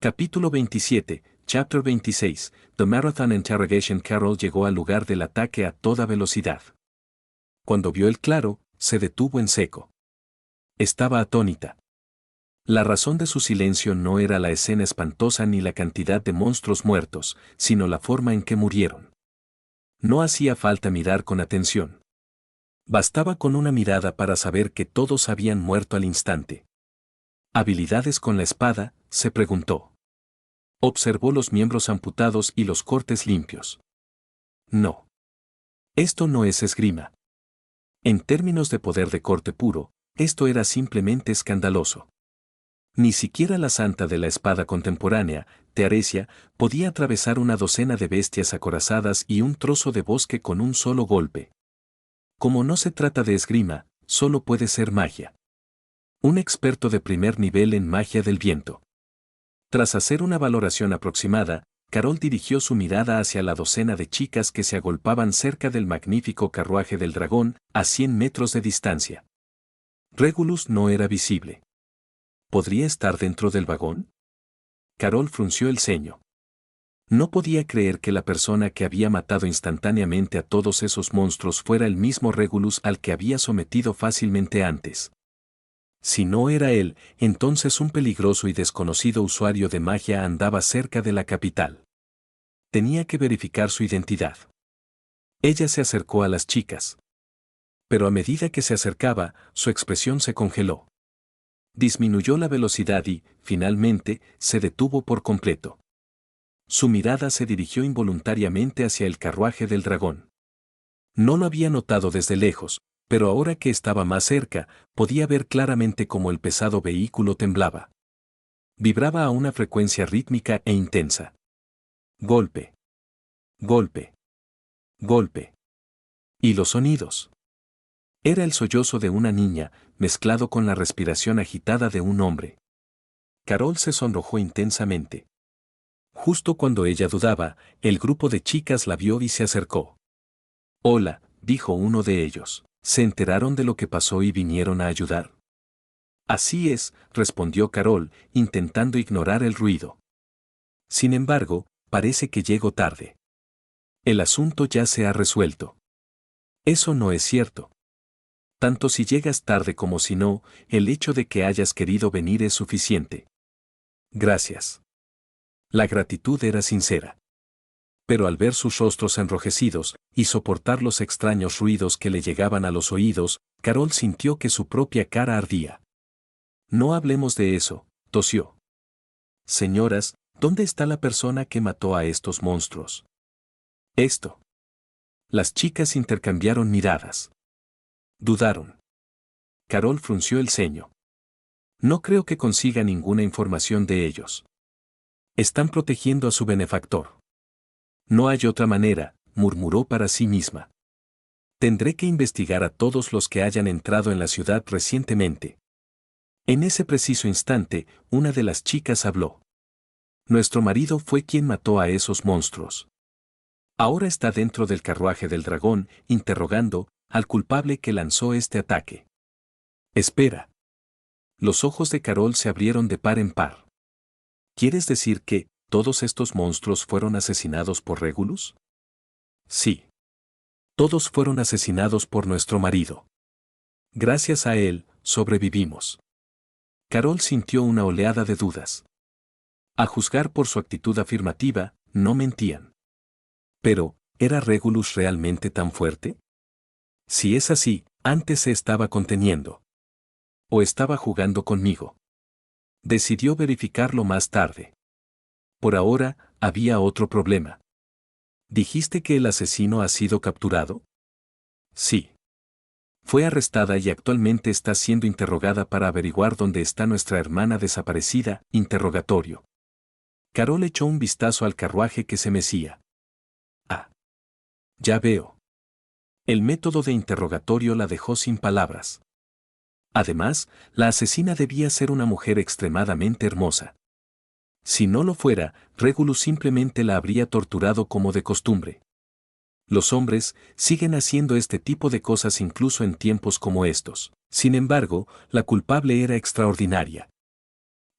Capítulo 27, Chapter 26, The Marathon Interrogation. Carol llegó al lugar del ataque a toda velocidad. Cuando vio el claro, se detuvo en seco. Estaba atónita. La razón de su silencio no era la escena espantosa ni la cantidad de monstruos muertos, sino la forma en que murieron. No hacía falta mirar con atención. Bastaba con una mirada para saber que todos habían muerto al instante. ¿Habilidades con la espada?, se preguntó. Observó los miembros amputados y los cortes limpios. No. Esto no es esgrima. En términos de poder de corte puro, esto era simplemente escandaloso. Ni siquiera la santa de la espada contemporánea, Teresia, podía atravesar una docena de bestias acorazadas y un trozo de bosque con un solo golpe. Como no se trata de esgrima, solo puede ser magia. Un experto de primer nivel en magia del viento. Tras hacer una valoración aproximada, Carol dirigió su mirada hacia la docena de chicas que se agolpaban cerca del magnífico carruaje del dragón, a 100 metros de distancia. Regulus no era visible. ¿Podría estar dentro del vagón? Carol frunció el ceño. No podía creer que la persona que había matado instantáneamente a todos esos monstruos fuera el mismo Regulus al que había sometido fácilmente antes. Si no era él, entonces un peligroso y desconocido usuario de magia andaba cerca de la capital. Tenía que verificar su identidad. Ella se acercó a las chicas. Pero a medida que se acercaba, su expresión se congeló. Disminuyó la velocidad y, finalmente, se detuvo por completo. Su mirada se dirigió involuntariamente hacia el carruaje del dragón. No lo había notado desde lejos, pero ahora que estaba más cerca, podía ver claramente cómo el pesado vehículo temblaba. Vibraba a una frecuencia rítmica e intensa. Golpe. Golpe. Golpe. ¿Y los sonidos? Era el sollozo de una niña, mezclado con la respiración agitada de un hombre. Carol se sonrojó intensamente. Justo cuando ella dudaba, el grupo de chicas la vio y se acercó. «Hola», dijo uno de ellos. ¿Se enteraron de lo que pasó y vinieron a ayudar? Así es, respondió Carol, intentando ignorar el ruido. Sin embargo, parece que llego tarde. El asunto ya se ha resuelto. Eso no es cierto. Tanto si llegas tarde como si no, el hecho de que hayas querido venir es suficiente. Gracias. La gratitud era sincera. Pero al ver sus rostros enrojecidos, y soportar los extraños ruidos que le llegaban a los oídos, Carol sintió que su propia cara ardía. No hablemos de eso, tosió. Señoras, ¿dónde está la persona que mató a estos monstruos? Esto. Las chicas intercambiaron miradas. Dudaron. Carol frunció el ceño. No creo que consiga ninguna información de ellos. Están protegiendo a su benefactor. No hay otra manera, murmuró para sí misma. Tendré que investigar a todos los que hayan entrado en la ciudad recientemente. En ese preciso instante, una de las chicas habló. Nuestro marido fue quien mató a esos monstruos. Ahora está dentro del carruaje del dragón, interrogando al culpable que lanzó este ataque. Espera. Los ojos de Carol se abrieron de par en par. ¿Quieres decir que todos estos monstruos fueron asesinados por Regulus? Sí. Todos fueron asesinados por nuestro marido. Gracias a él, sobrevivimos. Carol sintió una oleada de dudas. A juzgar por su actitud afirmativa, no mentían. Pero, ¿era Regulus realmente tan fuerte? Si es así, antes se estaba conteniendo. ¿O estaba jugando conmigo? Decidió verificarlo más tarde. Por ahora, había otro problema. ¿Dijiste que el asesino ha sido capturado? Sí. Fue arrestada y actualmente está siendo interrogada para averiguar dónde está nuestra hermana desaparecida. Interrogatorio. Carol echó un vistazo al carruaje que se mecía. Ah. Ya veo. El método de interrogatorio la dejó sin palabras. Además, la asesina debía ser una mujer extremadamente hermosa. Si no lo fuera, Regulus simplemente la habría torturado como de costumbre. Los hombres siguen haciendo este tipo de cosas incluso en tiempos como estos. Sin embargo, la culpable era extraordinaria.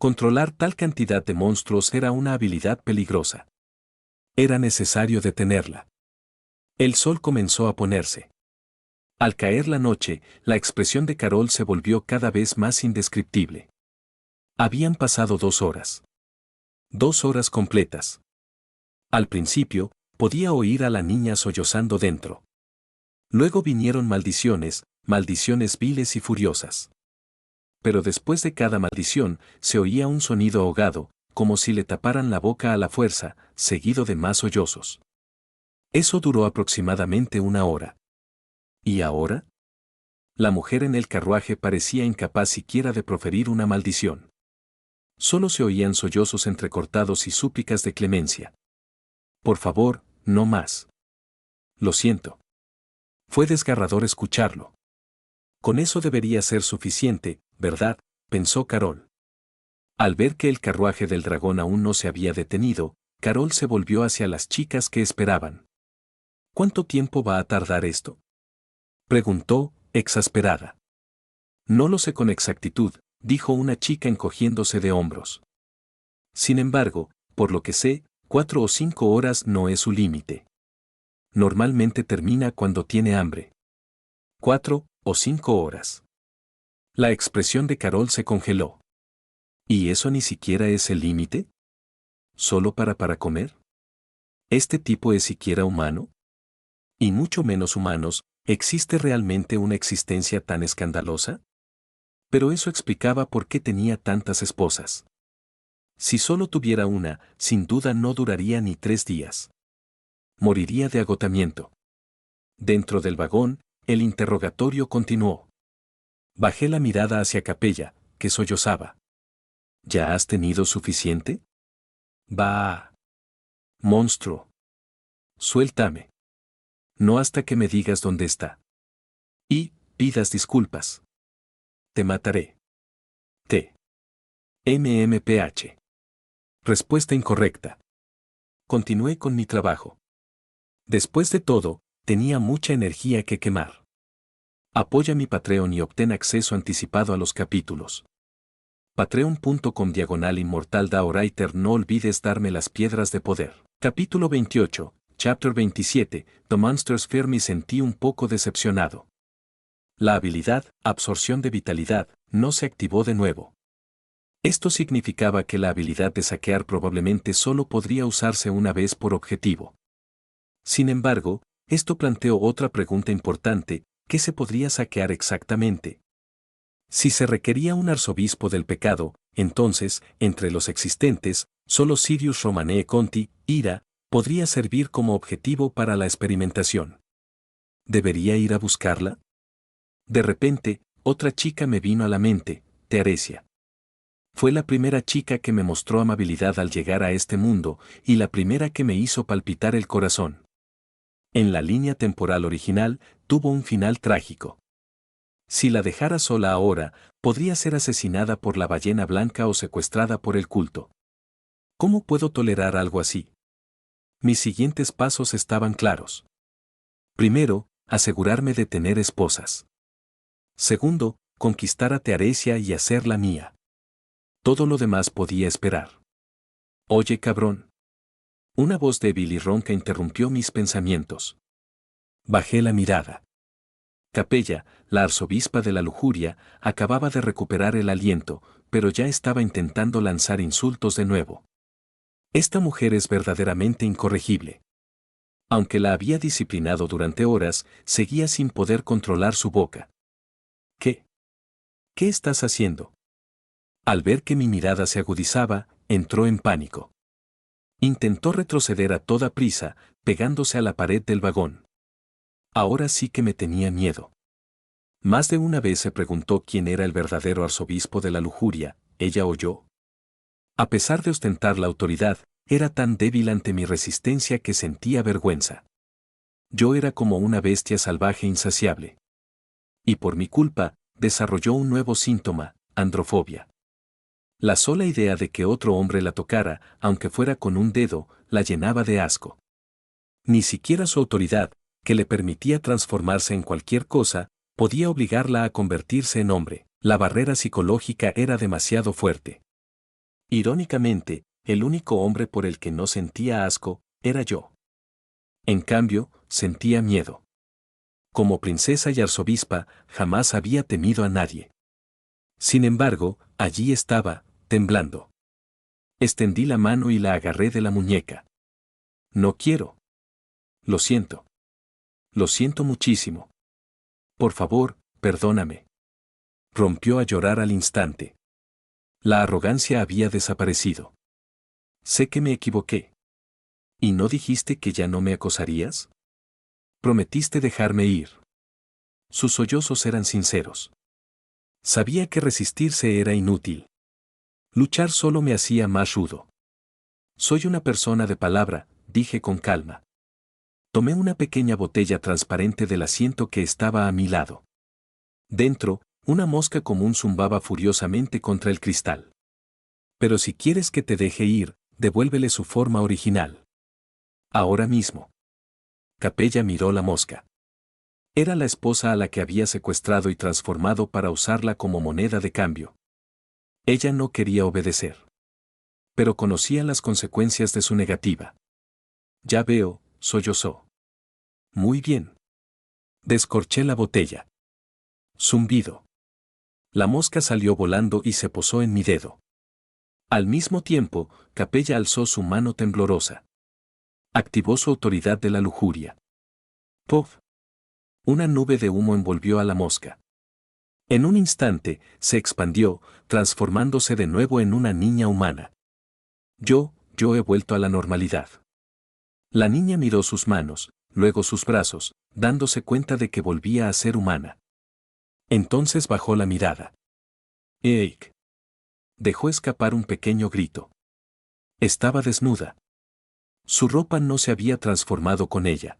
Controlar tal cantidad de monstruos era una habilidad peligrosa. Era necesario detenerla. El sol comenzó a ponerse. Al caer la noche, la expresión de Carol se volvió cada vez más indescriptible. Habían pasado 2 horas. 2 horas completas. Al principio, podía oír a la niña sollozando dentro. Luego vinieron maldiciones, maldiciones viles y furiosas. Pero después de cada maldición, se oía un sonido ahogado, como si le taparan la boca a la fuerza, seguido de más sollozos. Eso duró aproximadamente 1 hora. ¿Y ahora? La mujer en el carruaje parecía incapaz siquiera de proferir una maldición. Solo se oían sollozos entrecortados y súplicas de clemencia. Por favor, no más. Lo siento. Fue desgarrador escucharlo. Con eso debería ser suficiente, ¿verdad?, pensó Carol. Al ver que el carruaje del dragón aún no se había detenido, Carol se volvió hacia las chicas que esperaban. ¿Cuánto tiempo va a tardar esto?, preguntó, exasperada. No lo sé con exactitud, dijo una chica encogiéndose de hombros. Sin embargo, por lo que sé, 4 o 5 horas no es su límite. Normalmente termina cuando tiene hambre. 4 o 5 horas. La expresión de Carol se congeló. ¿Y eso ni siquiera es el límite? ¿Solo para comer? ¿Este tipo es siquiera humano? Y mucho menos humanos, ¿existe realmente una existencia tan escandalosa? Pero eso explicaba por qué tenía tantas esposas. Si solo tuviera una, sin duda no duraría ni 3 días. Moriría de agotamiento. Dentro del vagón, el interrogatorio continuó. Bajé la mirada hacia Capella, que sollozaba. ¿Ya has tenido suficiente? Bah. Monstruo. Suéltame. No hasta que me digas dónde está. Y, pidas disculpas. Te mataré. T. MMPH. Respuesta incorrecta. Continué con mi trabajo. Después de todo, tenía mucha energía que quemar. Apoya mi Patreon y obtén acceso anticipado a los capítulos. Patreon.com/inmortaldaowriter. No olvides darme las piedras de poder. Capítulo 28, Chapter 27, The Monsters Fear Me. Sentí un poco decepcionado. La habilidad, absorción de vitalidad, no se activó de nuevo. Esto significaba que la habilidad de saquear probablemente solo podría usarse una vez por objetivo. Sin embargo, esto planteó otra pregunta importante: ¿qué se podría saquear exactamente? Si se requería un arzobispo del pecado, entonces, entre los existentes, solo Sirius Romanee Conti, Ira, podría servir como objetivo para la experimentación. ¿Debería ir a buscarla? De repente, otra chica me vino a la mente, Teresia. Fue la primera chica que me mostró amabilidad al llegar a este mundo, y la primera que me hizo palpitar el corazón. En la línea temporal original, tuvo un final trágico. Si la dejara sola ahora, podría ser asesinada por la ballena blanca o secuestrada por el culto. ¿Cómo puedo tolerar algo así? Mis siguientes pasos estaban claros. Primero, asegurarme de tener esposas. Segundo, conquistar a Teresia y hacerla mía. Todo lo demás podía esperar. Oye, cabrón. Una voz débil y ronca interrumpió mis pensamientos. Bajé la mirada. Capella, la arzobispa de la lujuria, acababa de recuperar el aliento, pero ya estaba intentando lanzar insultos de nuevo. Esta mujer es verdaderamente incorregible. Aunque la había disciplinado durante horas, seguía sin poder controlar su boca. ¿Qué? ¿Qué estás haciendo? Al ver que mi mirada se agudizaba, entró en pánico. Intentó retroceder a toda prisa, pegándose a la pared del vagón. Ahora sí que me tenía miedo. Más de una vez se preguntó quién era el verdadero arzobispo de la lujuria, ella o yo. A pesar de ostentar la autoridad, era tan débil ante mi resistencia que sentía vergüenza. Yo era como una bestia salvaje insaciable. Y por mi culpa, desarrolló un nuevo síntoma, androfobia. La sola idea de que otro hombre la tocara, aunque fuera con un dedo, la llenaba de asco. Ni siquiera su autoridad, que le permitía transformarse en cualquier cosa, podía obligarla a convertirse en hombre. La barrera psicológica era demasiado fuerte. Irónicamente, el único hombre por el que no sentía asco era yo. En cambio, sentía miedo. Como princesa y arzobispa, jamás había temido a nadie. Sin embargo, allí estaba, temblando. Extendí la mano y la agarré de la muñeca. No quiero. Lo siento. Lo siento muchísimo. Por favor, perdóname. Rompió a llorar al instante. La arrogancia había desaparecido. Sé que me equivoqué. ¿Y no dijiste que ya no me acosarías? Prometiste dejarme ir. Sus sollozos eran sinceros. Sabía que resistirse era inútil. Luchar solo me hacía más rudo. Soy una persona de palabra, dije con calma. Tomé una pequeña botella transparente del asiento que estaba a mi lado. Dentro, una mosca común zumbaba furiosamente contra el cristal. Pero si quieres que te deje ir, devuélvele su forma original. Ahora mismo. Capella miró la mosca. Era la esposa a la que había secuestrado y transformado para usarla como moneda de cambio. Ella no quería obedecer. Pero conocía las consecuencias de su negativa. Ya veo, sollozó. Muy bien. Descorché la botella. Zumbido. La mosca salió volando y se posó en mi dedo. Al mismo tiempo, Capella alzó su mano temblorosa. Activó su autoridad de la lujuria. ¡Puff! Una nube de humo envolvió a la mosca. En un instante, se expandió, transformándose de nuevo en una niña humana. Yo he vuelto a la normalidad. La niña miró sus manos, luego sus brazos, dándose cuenta de que volvía a ser humana. Entonces bajó la mirada. ¡Eik! Dejó escapar un pequeño grito. Estaba desnuda. Su ropa no se había transformado con ella.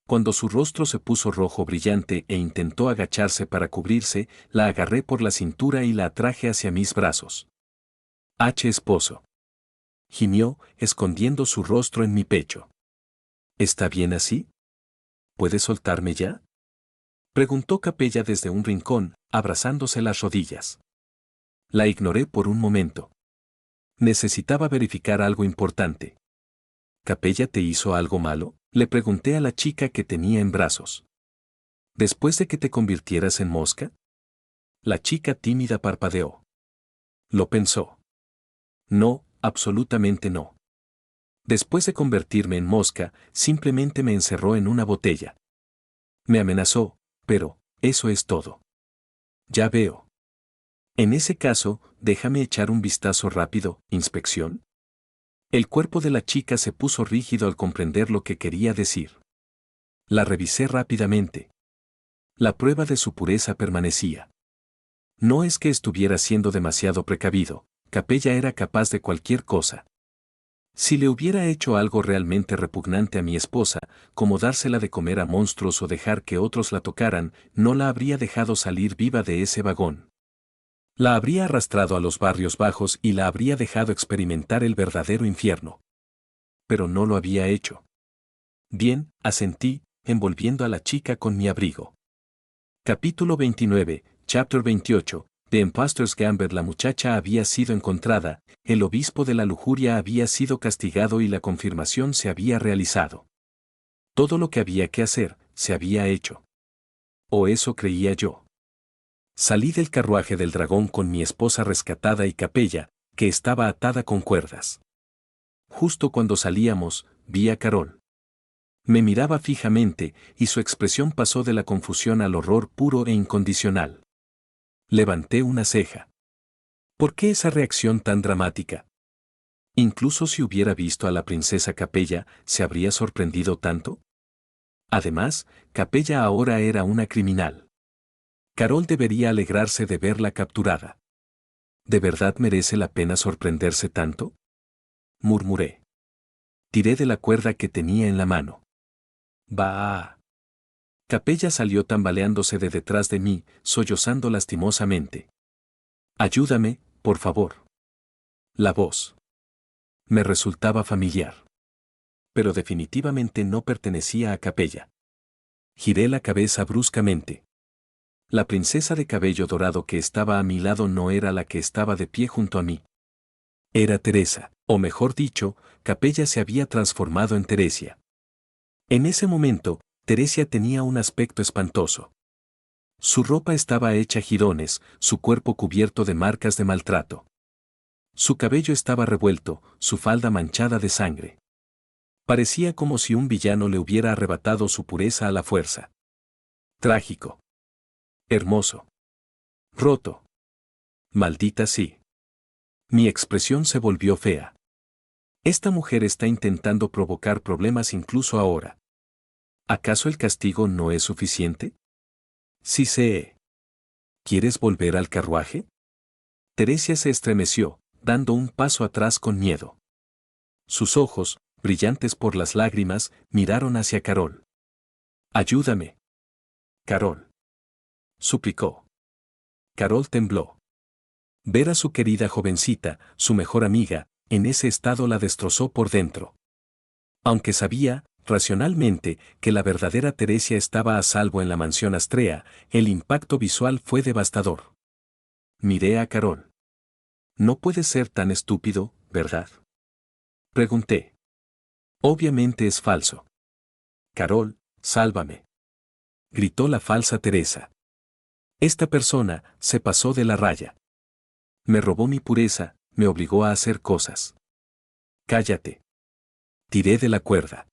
Cuando su rostro se puso rojo brillante e intentó agacharse para cubrirse, la agarré por la cintura y la atraje hacia mis brazos. Esposo. Gimió, escondiendo su rostro en mi pecho. ¿Está bien así? ¿Puedes soltarme ya? Preguntó Capella desde un rincón, abrazándose las rodillas. La ignoré por un momento. Necesitaba verificar algo importante. ¿Capella te hizo algo malo? Le pregunté a la chica que tenía en brazos. ¿Después de que te convirtieras en mosca? La chica tímida parpadeó. Lo pensó. No, absolutamente no. Después de convertirme en mosca, simplemente me encerró en una botella. Me amenazó, pero, eso es todo. Ya veo. En ese caso, déjame echar un vistazo rápido, ¿inspección? El cuerpo de la chica se puso rígido al comprender lo que quería decir. La revisé rápidamente. La prueba de su pureza permanecía. No es que estuviera siendo demasiado precavido, Capella era capaz de cualquier cosa. Si le hubiera hecho algo realmente repugnante a mi esposa, como dársela de comer a monstruos o dejar que otros la tocaran, no la habría dejado salir viva de ese vagón. La habría arrastrado a los barrios bajos y la habría dejado experimentar el verdadero infierno. Pero no lo había hecho. Bien, asentí, envolviendo a la chica con mi abrigo. Capítulo 29, Chapter 28, The Impostor's Gambit. La muchacha había sido encontrada, el obispo de la lujuria había sido castigado y la confirmación se había realizado. Todo lo que había que hacer, se había hecho. O eso creía yo. Salí del carruaje del dragón con mi esposa rescatada y Capella, que estaba atada con cuerdas. Justo cuando salíamos, vi a Carol. Me miraba fijamente, y su expresión pasó de la confusión al horror puro e incondicional. Levanté una ceja. ¿Por qué esa reacción tan dramática? Incluso si hubiera visto a la princesa Capella, ¿se habría sorprendido tanto? Además, Capella ahora era una criminal. Carol debería alegrarse de verla capturada. ¿De verdad merece la pena sorprenderse tanto? Murmuré. Tiré de la cuerda que tenía en la mano. ¡Bah! Capella salió tambaleándose de detrás de mí, sollozando lastimosamente. Ayúdame, por favor. La voz. Me resultaba familiar. Pero definitivamente no pertenecía a Capella. Giré la cabeza bruscamente. La princesa de cabello dorado que estaba a mi lado no era la que estaba de pie junto a mí. Era Teresa, o mejor dicho, Capella se había transformado en Teresia. En ese momento, Teresia tenía un aspecto espantoso. Su ropa estaba hecha jirones, su cuerpo cubierto de marcas de maltrato. Su cabello estaba revuelto, su falda manchada de sangre. Parecía como si un villano le hubiera arrebatado su pureza a la fuerza. Trágico. Hermoso. Roto. Maldita sí. Mi expresión se volvió fea. Esta mujer está intentando provocar problemas incluso ahora. ¿Acaso el castigo no es suficiente? Sí sé. ¿Quieres volver al carruaje? Teresia se estremeció, dando un paso atrás con miedo. Sus ojos, brillantes por las lágrimas, miraron hacia Carol. Ayúdame. Carol. Suplicó. Carol tembló. Ver a su querida jovencita, su mejor amiga, en ese estado la destrozó por dentro. Aunque sabía, racionalmente, que la verdadera Teresia estaba a salvo en la mansión Astrea, el impacto visual fue devastador. Miré a Carol. No puedes ser tan estúpido, ¿verdad? Pregunté. Obviamente es falso. Carol, sálvame. Gritó la falsa Teresa. Esta persona se pasó de la raya. Me robó mi pureza, me obligó a hacer cosas. Cállate. Tiré de la cuerda.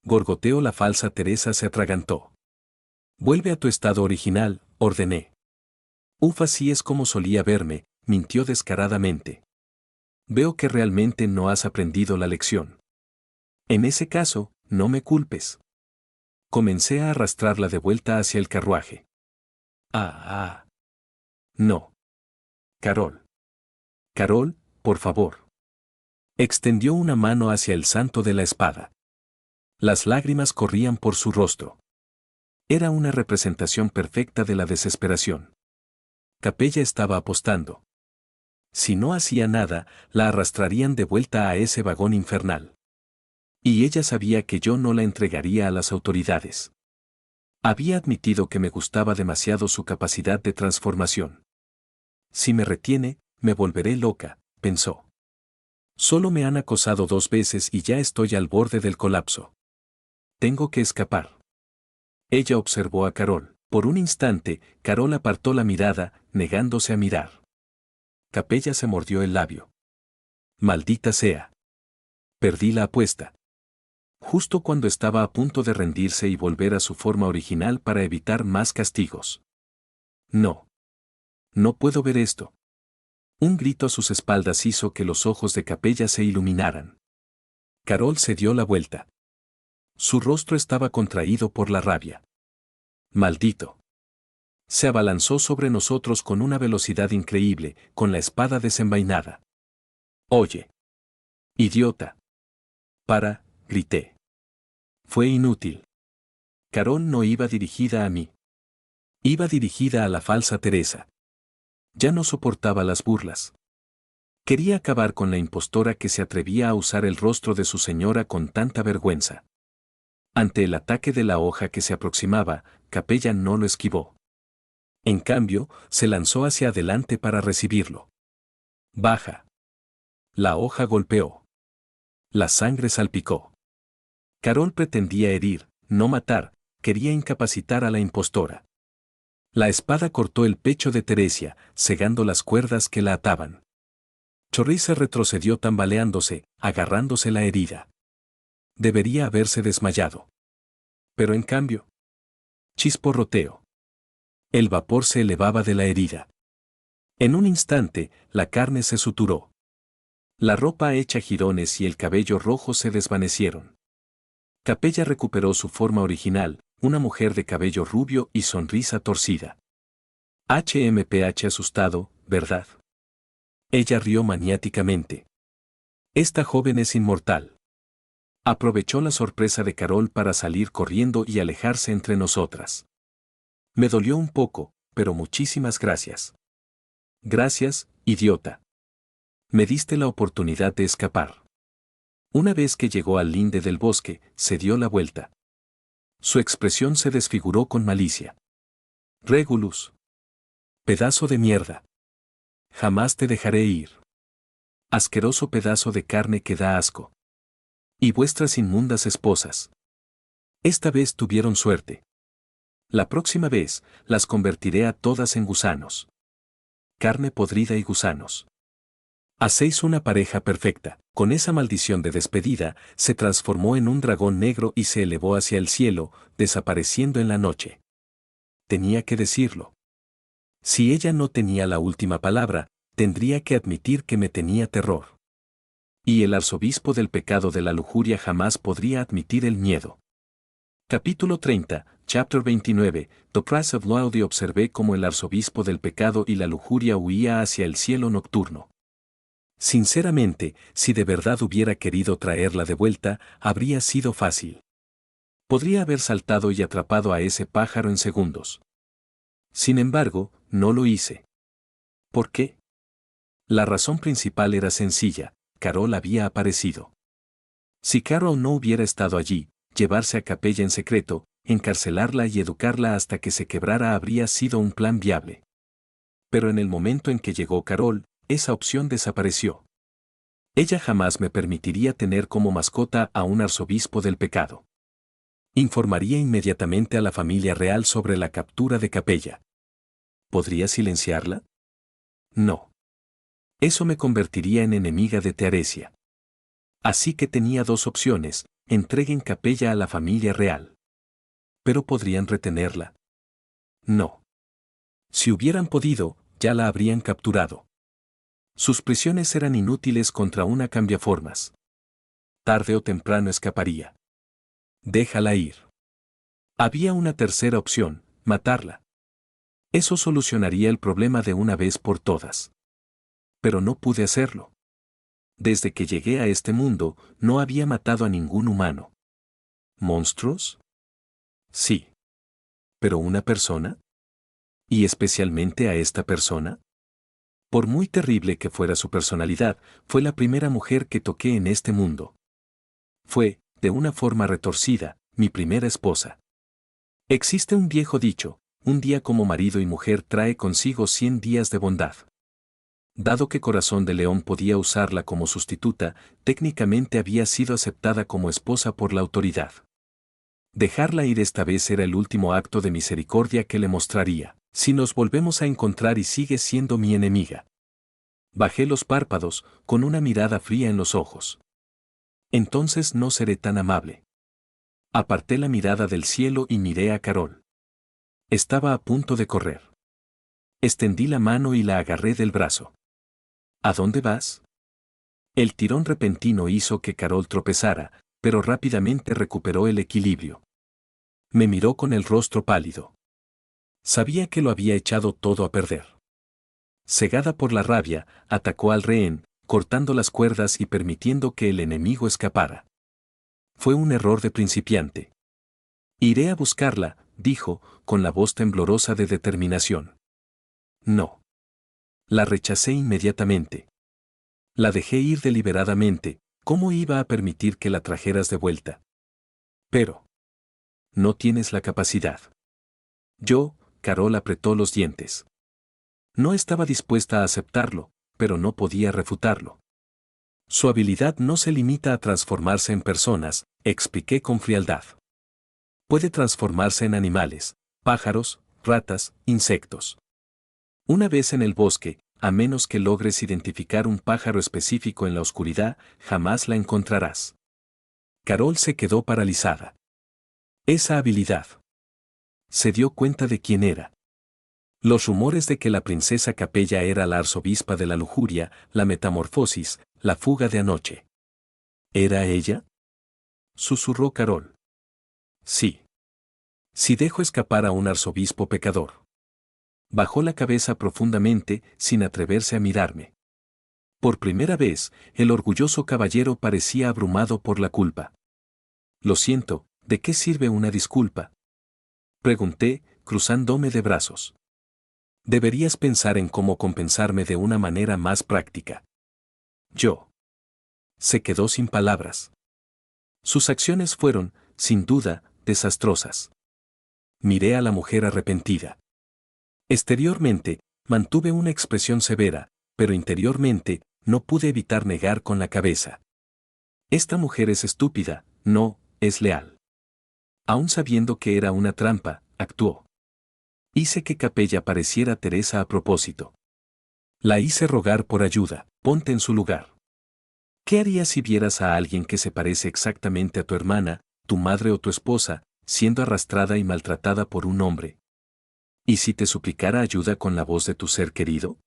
Gorgoteo. La falsa Teresa se atragantó. Vuelve a tu estado original, ordené. Uf, así es como solía verme, mintió descaradamente. Veo que realmente no has aprendido la lección. En ese caso, no me culpes. Comencé a arrastrarla de vuelta hacia el carruaje. No. Carol. Carol, por favor. Extendió una mano hacia el santo de la espada. Las lágrimas corrían por su rostro. Era una representación perfecta de la desesperación. Capella estaba apostando. Si no hacía nada, la arrastrarían de vuelta a ese vagón infernal. Y ella sabía que yo no la entregaría a las autoridades. Había admitido que me gustaba demasiado su capacidad de transformación. Si me retiene, me volveré loca, pensó. Solo me han acosado 2 veces y ya estoy al borde del colapso. Tengo que escapar. Ella observó a Carol. Por un instante, Carol apartó la mirada, negándose a mirar. Capella se mordió el labio. Maldita sea. Perdí la apuesta. Justo cuando estaba a punto de rendirse y volver a su forma original para evitar más castigos. No. No puedo ver esto. Un grito a sus espaldas hizo que los ojos de Capella se iluminaran. Carol se dio la vuelta. Su rostro estaba contraído por la rabia. Maldito. Se abalanzó sobre nosotros con una velocidad increíble, con la espada desenvainada. Oye. Idiota. Grité. Fue inútil. Carol no iba dirigida a mí. Iba dirigida a la falsa Teresa. Ya no soportaba las burlas. Quería acabar con la impostora que se atrevía a usar el rostro de su señora con tanta vergüenza. Ante el ataque de la hoja que se aproximaba, Capella no lo esquivó. En cambio, se lanzó hacia adelante para recibirlo. Baja. La hoja golpeó. La sangre salpicó. Carol pretendía herir, no matar, quería incapacitar a la impostora. La espada cortó el pecho de Teresia, cegando las cuerdas que la ataban. Chorriza retrocedió tambaleándose, agarrándose la herida. Debería haberse desmayado. Pero en cambio, chisporroteo. El vapor se elevaba de la herida. En un instante, la carne se suturó. La ropa hecha jirones y el cabello rojo se desvanecieron. Capella recuperó su forma original, una mujer de cabello rubio y sonrisa torcida. HMPH asustado, ¿verdad? Ella rió maniáticamente. Esta joven es inmortal. Aprovechó la sorpresa de Carol para salir corriendo y alejarse entre nosotras. Me dolió un poco, pero muchísimas gracias. Gracias, idiota. Me diste la oportunidad de escapar. Una vez que llegó al linde del bosque, se dio la vuelta. Su expresión se desfiguró con malicia. Regulus. Pedazo de mierda. Jamás te dejaré ir. Asqueroso pedazo de carne que da asco. Y vuestras inmundas esposas. Esta vez tuvieron suerte. La próxima vez, las convertiré a todas en gusanos. Carne podrida y gusanos. Hacéis una pareja perfecta. Con esa maldición de despedida, se transformó en un dragón negro y se elevó hacia el cielo, desapareciendo en la noche. Tenía que decirlo. Si ella no tenía la última palabra, tendría que admitir que me tenía terror. Y el arzobispo del pecado de la lujuria jamás podría admitir el miedo. Capítulo 30, Chapter 29, The Price of Loyalty. Observé cómo el arzobispo del pecado y la lujuria huía hacia el cielo nocturno. Sinceramente, si de verdad hubiera querido traerla de vuelta, habría sido fácil. Podría haber saltado y atrapado a ese pájaro en segundos. Sin embargo, no lo hice. ¿Por qué? La razón principal era sencilla: Carol había aparecido. Si Carol no hubiera estado allí, llevarse a Capella en secreto, encarcelarla y educarla hasta que se quebrara habría sido un plan viable. Pero en el momento en que llegó Carol, esa opción desapareció. Ella jamás me permitiría tener como mascota a un arzobispo del pecado. Informaría inmediatamente a la familia real sobre la captura de Capella. ¿Podría silenciarla? No. Eso me convertiría en enemiga de Teresia. Así que tenía dos opciones: entreguen Capella a la familia real. ¿Pero podrían retenerla? No. Si hubieran podido, ya la habrían capturado. Sus prisiones eran inútiles contra una cambiaformas. Tarde o temprano escaparía. Déjala ir. Había una tercera opción: matarla. Eso solucionaría el problema de una vez por todas. Pero no pude hacerlo. Desde que llegué a este mundo, no había matado a ningún humano. ¿Monstruos? Sí. ¿Pero una persona? ¿Y especialmente a esta persona? Por muy terrible que fuera su personalidad, fue la primera mujer que toqué en este mundo. Fue, de una forma retorcida, mi primera esposa. Existe un viejo dicho: un día como marido y mujer trae consigo 100 días de bondad. Dado que Corazón de León podía usarla como sustituta, técnicamente había sido aceptada como esposa por la autoridad. Dejarla ir esta vez era el último acto de misericordia que le mostraría: si nos volvemos a encontrar y sigues siendo mi enemiga. Bajé los párpados, con una mirada fría en los ojos. Entonces no seré tan amable. Aparté la mirada del cielo y miré a Carol. Estaba a punto de correr. Extendí la mano y la agarré del brazo. ¿A dónde vas? El tirón repentino hizo que Carol tropezara, pero rápidamente recuperó el equilibrio. Me miró con el rostro pálido. Sabía que lo había echado todo a perder. Cegada por la rabia, atacó al rehén, cortando las cuerdas y permitiendo que el enemigo escapara. Fue un error de principiante. Iré a buscarla, dijo, con la voz temblorosa de determinación. No. La rechacé inmediatamente. La dejé ir deliberadamente. ¿Cómo iba a permitir que la trajeras de vuelta? Pero no tienes la capacidad. Carol apretó los dientes. No estaba dispuesta a aceptarlo, pero no podía refutarlo. Su habilidad no se limita a transformarse en personas, expliqué con frialdad. Puede transformarse en animales: pájaros, ratas, insectos. Una vez en el bosque, a menos que logres identificar un pájaro específico en la oscuridad, jamás la encontrarás. Carol se quedó paralizada. Esa habilidad. Se dio cuenta de quién era. Los rumores de que la princesa Capella era la arzobispa de la lujuria, la metamorfosis, la fuga de anoche. ¿Era ella? Susurró Carol. Sí. Si dejo escapar a un arzobispo pecador. Bajó la cabeza profundamente, sin atreverse a mirarme. Por primera vez, el orgulloso caballero parecía abrumado por la culpa. Lo siento, ¿de qué sirve una disculpa? Pregunté, cruzándome de brazos. Deberías pensar en cómo compensarme de una manera más práctica. Se quedó sin palabras. Sus acciones fueron, sin duda, desastrosas. Miré a la mujer arrepentida. Exteriormente, mantuve una expresión severa, pero interiormente, no pude evitar negar con la cabeza. Esta mujer es estúpida, no, es leal. Aún sabiendo que era una trampa, actuó. Hice que Capella pareciera Teresa a propósito. La hice rogar por ayuda, ponte en su lugar. ¿Qué harías si vieras a alguien que se parece exactamente a tu hermana, tu madre o tu esposa, siendo arrastrada y maltratada por un hombre? ¿Y si te suplicara ayuda con la voz de tu ser querido?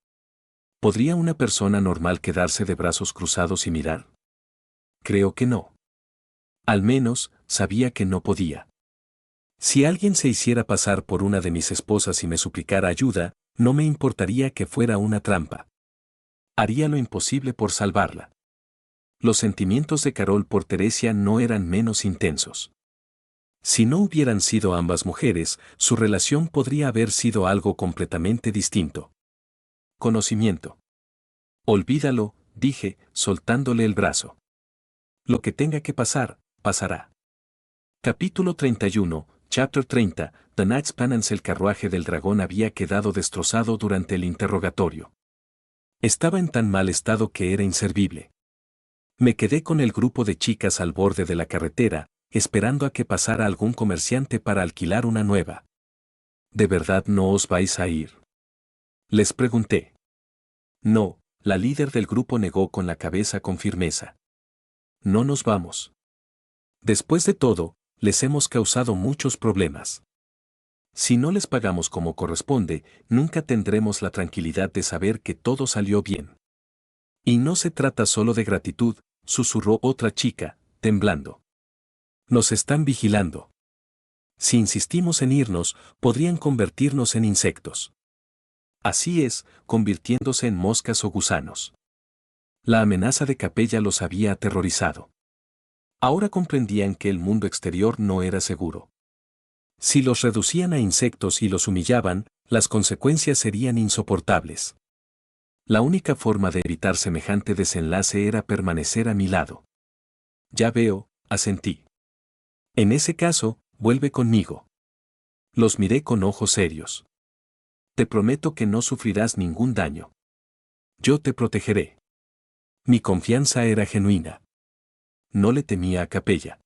¿Podría una persona normal quedarse de brazos cruzados y mirar? Creo que no. Al menos, sabía que no podía. Si alguien se hiciera pasar por una de mis esposas y me suplicara ayuda, no me importaría que fuera una trampa. Haría lo imposible por salvarla. Los sentimientos de Carol por Teresia no eran menos intensos. Si no hubieran sido ambas mujeres, su relación podría haber sido algo completamente distinto. Conocimiento. Olvídalo, dije, soltándole el brazo. Lo que tenga que pasar, pasará. Capítulo 31, Chapter 30, The Knight's Penance. El carruaje del dragón había quedado destrozado durante el interrogatorio. Estaba en tan mal estado que era inservible. Me quedé con el grupo de chicas al borde de la carretera, esperando a que pasara algún comerciante para alquilar una nueva. ¿De verdad no os vais a ir?, les pregunté. No, la líder del grupo negó con la cabeza con firmeza. No nos vamos. Después de todo, les hemos causado muchos problemas. Si no les pagamos como corresponde, nunca tendremos la tranquilidad de saber que todo salió bien. Y no se trata solo de gratitud, susurró otra chica, temblando. Nos están vigilando. Si insistimos en irnos, podrían convertirnos en insectos. Así es, convirtiéndose en moscas o gusanos. La amenaza de Capella los había aterrorizado. Ahora comprendían que el mundo exterior no era seguro. Si los reducían a insectos y los humillaban, las consecuencias serían insoportables. La única forma de evitar semejante desenlace era permanecer a mi lado. Ya veo, asentí. En ese caso, vuelve conmigo. Los miré con ojos serios. Te prometo que no sufrirás ningún daño. Yo te protegeré. Mi confianza era genuina. No le temía a Capella.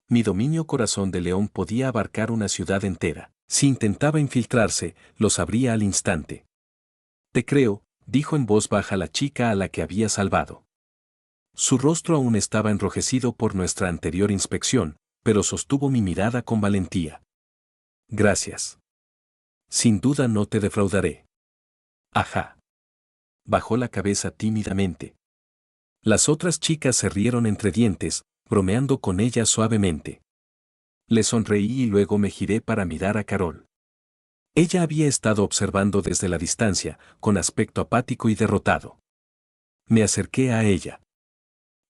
Mi dominio corazón de león podía abarcar una ciudad entera. Si intentaba infiltrarse, lo sabría al instante. Te creo, dijo en voz baja la chica a la que había salvado. Su rostro aún estaba enrojecido por nuestra anterior inspección, pero sostuvo mi mirada con valentía. Gracias. Sin duda no te defraudaré. Ajá. Bajó la cabeza tímidamente. Las otras chicas se rieron entre dientes, bromeando con ella suavemente. Le sonreí y luego me giré para mirar a Carol. Ella había estado observando desde la distancia, con aspecto apático y derrotado. Me acerqué a ella.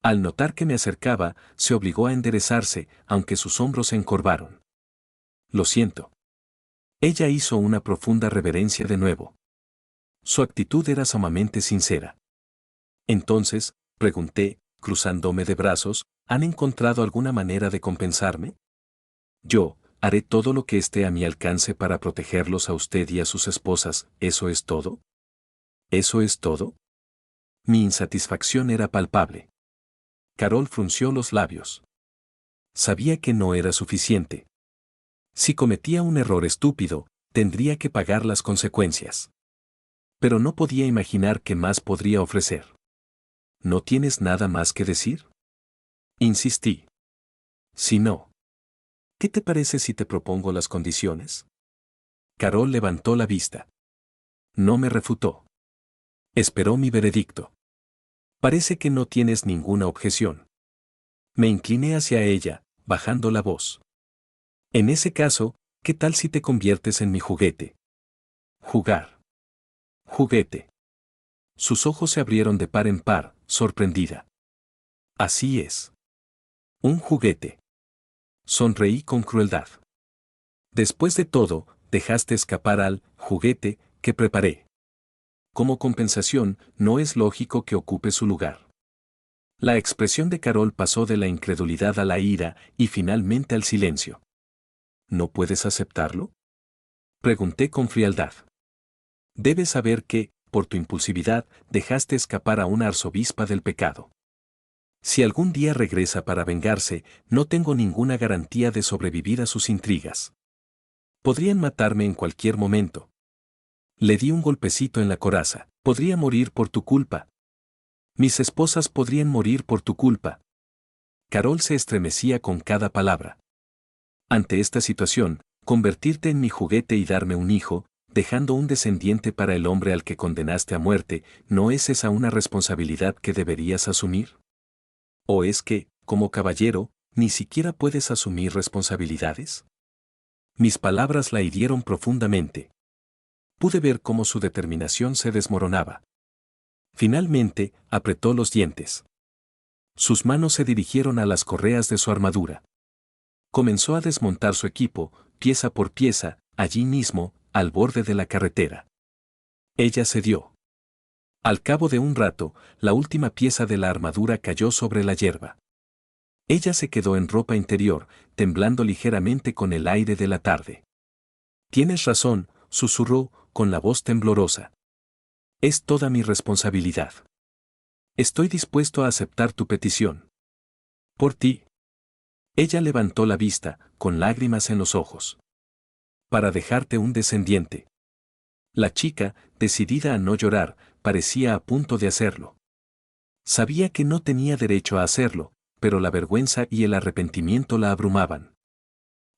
Al notar que me acercaba, se obligó a enderezarse, aunque sus hombros se encorvaron. Lo siento. Ella hizo una profunda reverencia de nuevo. Su actitud era sumamente sincera. Entonces, pregunté, cruzándome de brazos, ¿han encontrado alguna manera de compensarme? Yo, haré todo lo que esté a mi alcance para protegerlos a usted y a sus esposas, ¿eso es todo? ¿Eso es todo? Mi insatisfacción era palpable. Carol frunció los labios. Sabía que no era suficiente. Si cometía un error estúpido, tendría que pagar las consecuencias. Pero no podía imaginar qué más podría ofrecer. ¿No tienes nada más que decir?, insistí. Si no, ¿qué te parece si te propongo las condiciones? Carol levantó la vista. No me refutó. Esperó mi veredicto. Parece que no tienes ninguna objeción. Me incliné hacia ella, bajando la voz. En ese caso, ¿qué tal si te conviertes en mi juguete? Jugar. Juguete. Sus ojos se abrieron de par en par, sorprendida. Así es. Un juguete. Sonreí con crueldad. Después de todo, dejaste escapar al juguete que preparé. Como compensación, no es lógico que ocupe su lugar. La expresión de Carol pasó de la incredulidad a la ira y finalmente al silencio. ¿No puedes aceptarlo?, pregunté con frialdad. Debes saber que, por tu impulsividad, dejaste escapar a una arzobispa del pecado. Si algún día regresa para vengarse, no tengo ninguna garantía de sobrevivir a sus intrigas. Podrían matarme en cualquier momento. Le di un golpecito en la coraza. Podría morir por tu culpa. Mis esposas podrían morir por tu culpa. Carol se estremecía con cada palabra. Ante esta situación, convertirte en mi juguete y darme un hijo, dejando un descendiente para el hombre al que condenaste a muerte, ¿no es esa una responsabilidad que deberías asumir? ¿O es que, como caballero, ni siquiera puedes asumir responsabilidades? Mis palabras la hirieron profundamente. Pude ver cómo su determinación se desmoronaba. Finalmente, apretó los dientes. Sus manos se dirigieron a las correas de su armadura. Comenzó a desmontar su equipo, pieza por pieza, allí mismo, al borde de la carretera. Ella cedió. Al cabo de un rato, la última pieza de la armadura cayó sobre la hierba. Ella se quedó en ropa interior, temblando ligeramente con el aire de la tarde. Tienes razón, susurró, con la voz temblorosa. Es toda mi responsabilidad. Estoy dispuesto a aceptar tu petición. Por ti. Ella levantó la vista, con lágrimas en los ojos. Para dejarte un descendiente. La chica, decidida a no llorar, parecía a punto de hacerlo. Sabía que no tenía derecho a hacerlo, pero la vergüenza y el arrepentimiento la abrumaban.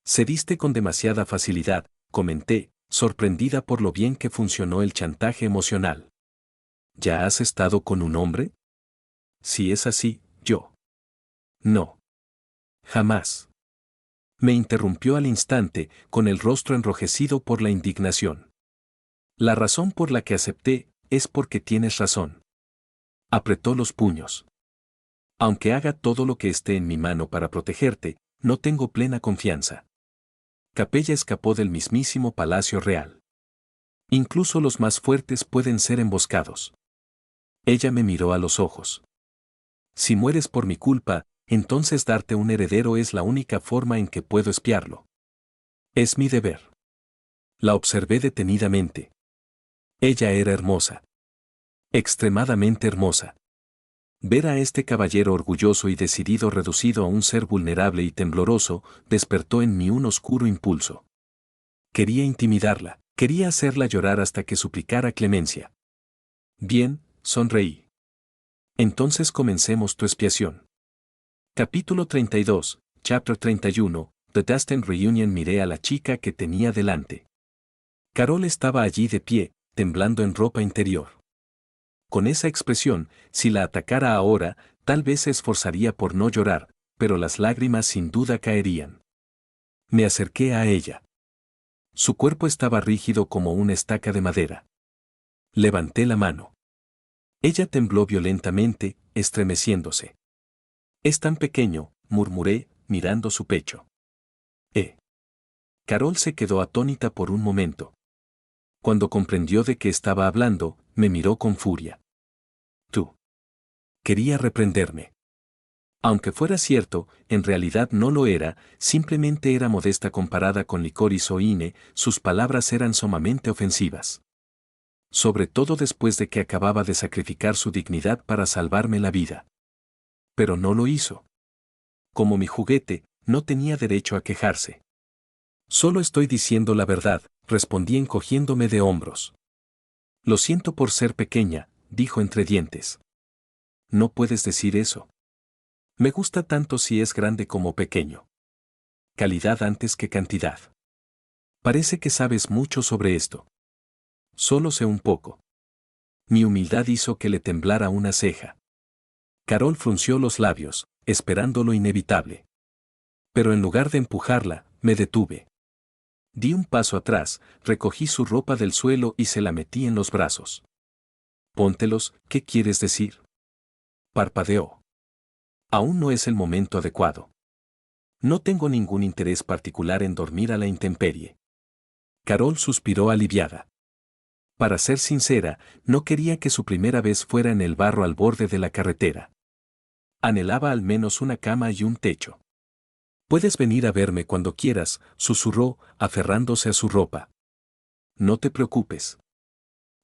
Cediste con demasiada facilidad, comenté, sorprendida por lo bien que funcionó el chantaje emocional. ¿Ya has estado con un hombre? Si es así, yo. No. Jamás. Me interrumpió al instante, con el rostro enrojecido por la indignación. La razón por la que acepté es porque tienes razón. Apretó los puños. Aunque haga todo lo que esté en mi mano para protegerte, no tengo plena confianza. Capella escapó del mismísimo Palacio Real. Incluso los más fuertes pueden ser emboscados. Ella me miró a los ojos. Si mueres por mi culpa, entonces darte un heredero es la única forma en que puedo espiarlo. Es mi deber. La observé detenidamente. Ella era hermosa. Extremadamente hermosa. Ver a este caballero orgulloso y decidido reducido a un ser vulnerable y tembloroso, despertó en mí un oscuro impulso. Quería intimidarla, quería hacerla llorar hasta que suplicara clemencia. Bien, sonreí. Entonces comencemos tu expiación. Capítulo 32, Chapter 31, The Destined Reunion. Miré a la chica que tenía delante. Carol estaba allí de pie, temblando en ropa interior. Con esa expresión, si la atacara ahora, tal vez se esforzaría por no llorar, pero las lágrimas sin duda caerían. Me acerqué a ella. Su cuerpo estaba rígido como una estaca de madera. Levanté la mano. Ella tembló violentamente, estremeciéndose. Es tan pequeño, murmuré, mirando su pecho. Carol se quedó atónita por un momento. Cuando comprendió de qué estaba hablando, me miró con furia. Tú. Quería reprenderme. Aunque fuera cierto, en realidad no lo era, simplemente era modesta comparada con Licorice o Ine, sus palabras eran sumamente ofensivas. Sobre todo después de que acababa de sacrificar su dignidad para salvarme la vida. Pero no lo hizo. Como mi juguete, no tenía derecho a quejarse. Solo estoy diciendo la verdad, respondí encogiéndome de hombros. Lo siento por ser pequeña, dijo entre dientes. No puedes decir eso. Me gusta tanto si es grande como pequeño. Calidad antes que cantidad. Parece que sabes mucho sobre esto. Solo sé un poco. Mi humildad hizo que le temblara una ceja. Carol frunció los labios, esperando lo inevitable. Pero en lugar de empujarla, me detuve. Di un paso atrás, recogí su ropa del suelo y se la metí en los brazos. Póntelos, ¿qué quieres decir? Parpadeó. Aún no es el momento adecuado. No tengo ningún interés particular en dormir a la intemperie. Carol suspiró aliviada. Para ser sincera, no quería que su primera vez fuera en el barro al borde de la carretera. Anhelaba al menos una cama y un techo. Puedes venir a verme cuando quieras, susurró, aferrándose a su ropa. No te preocupes.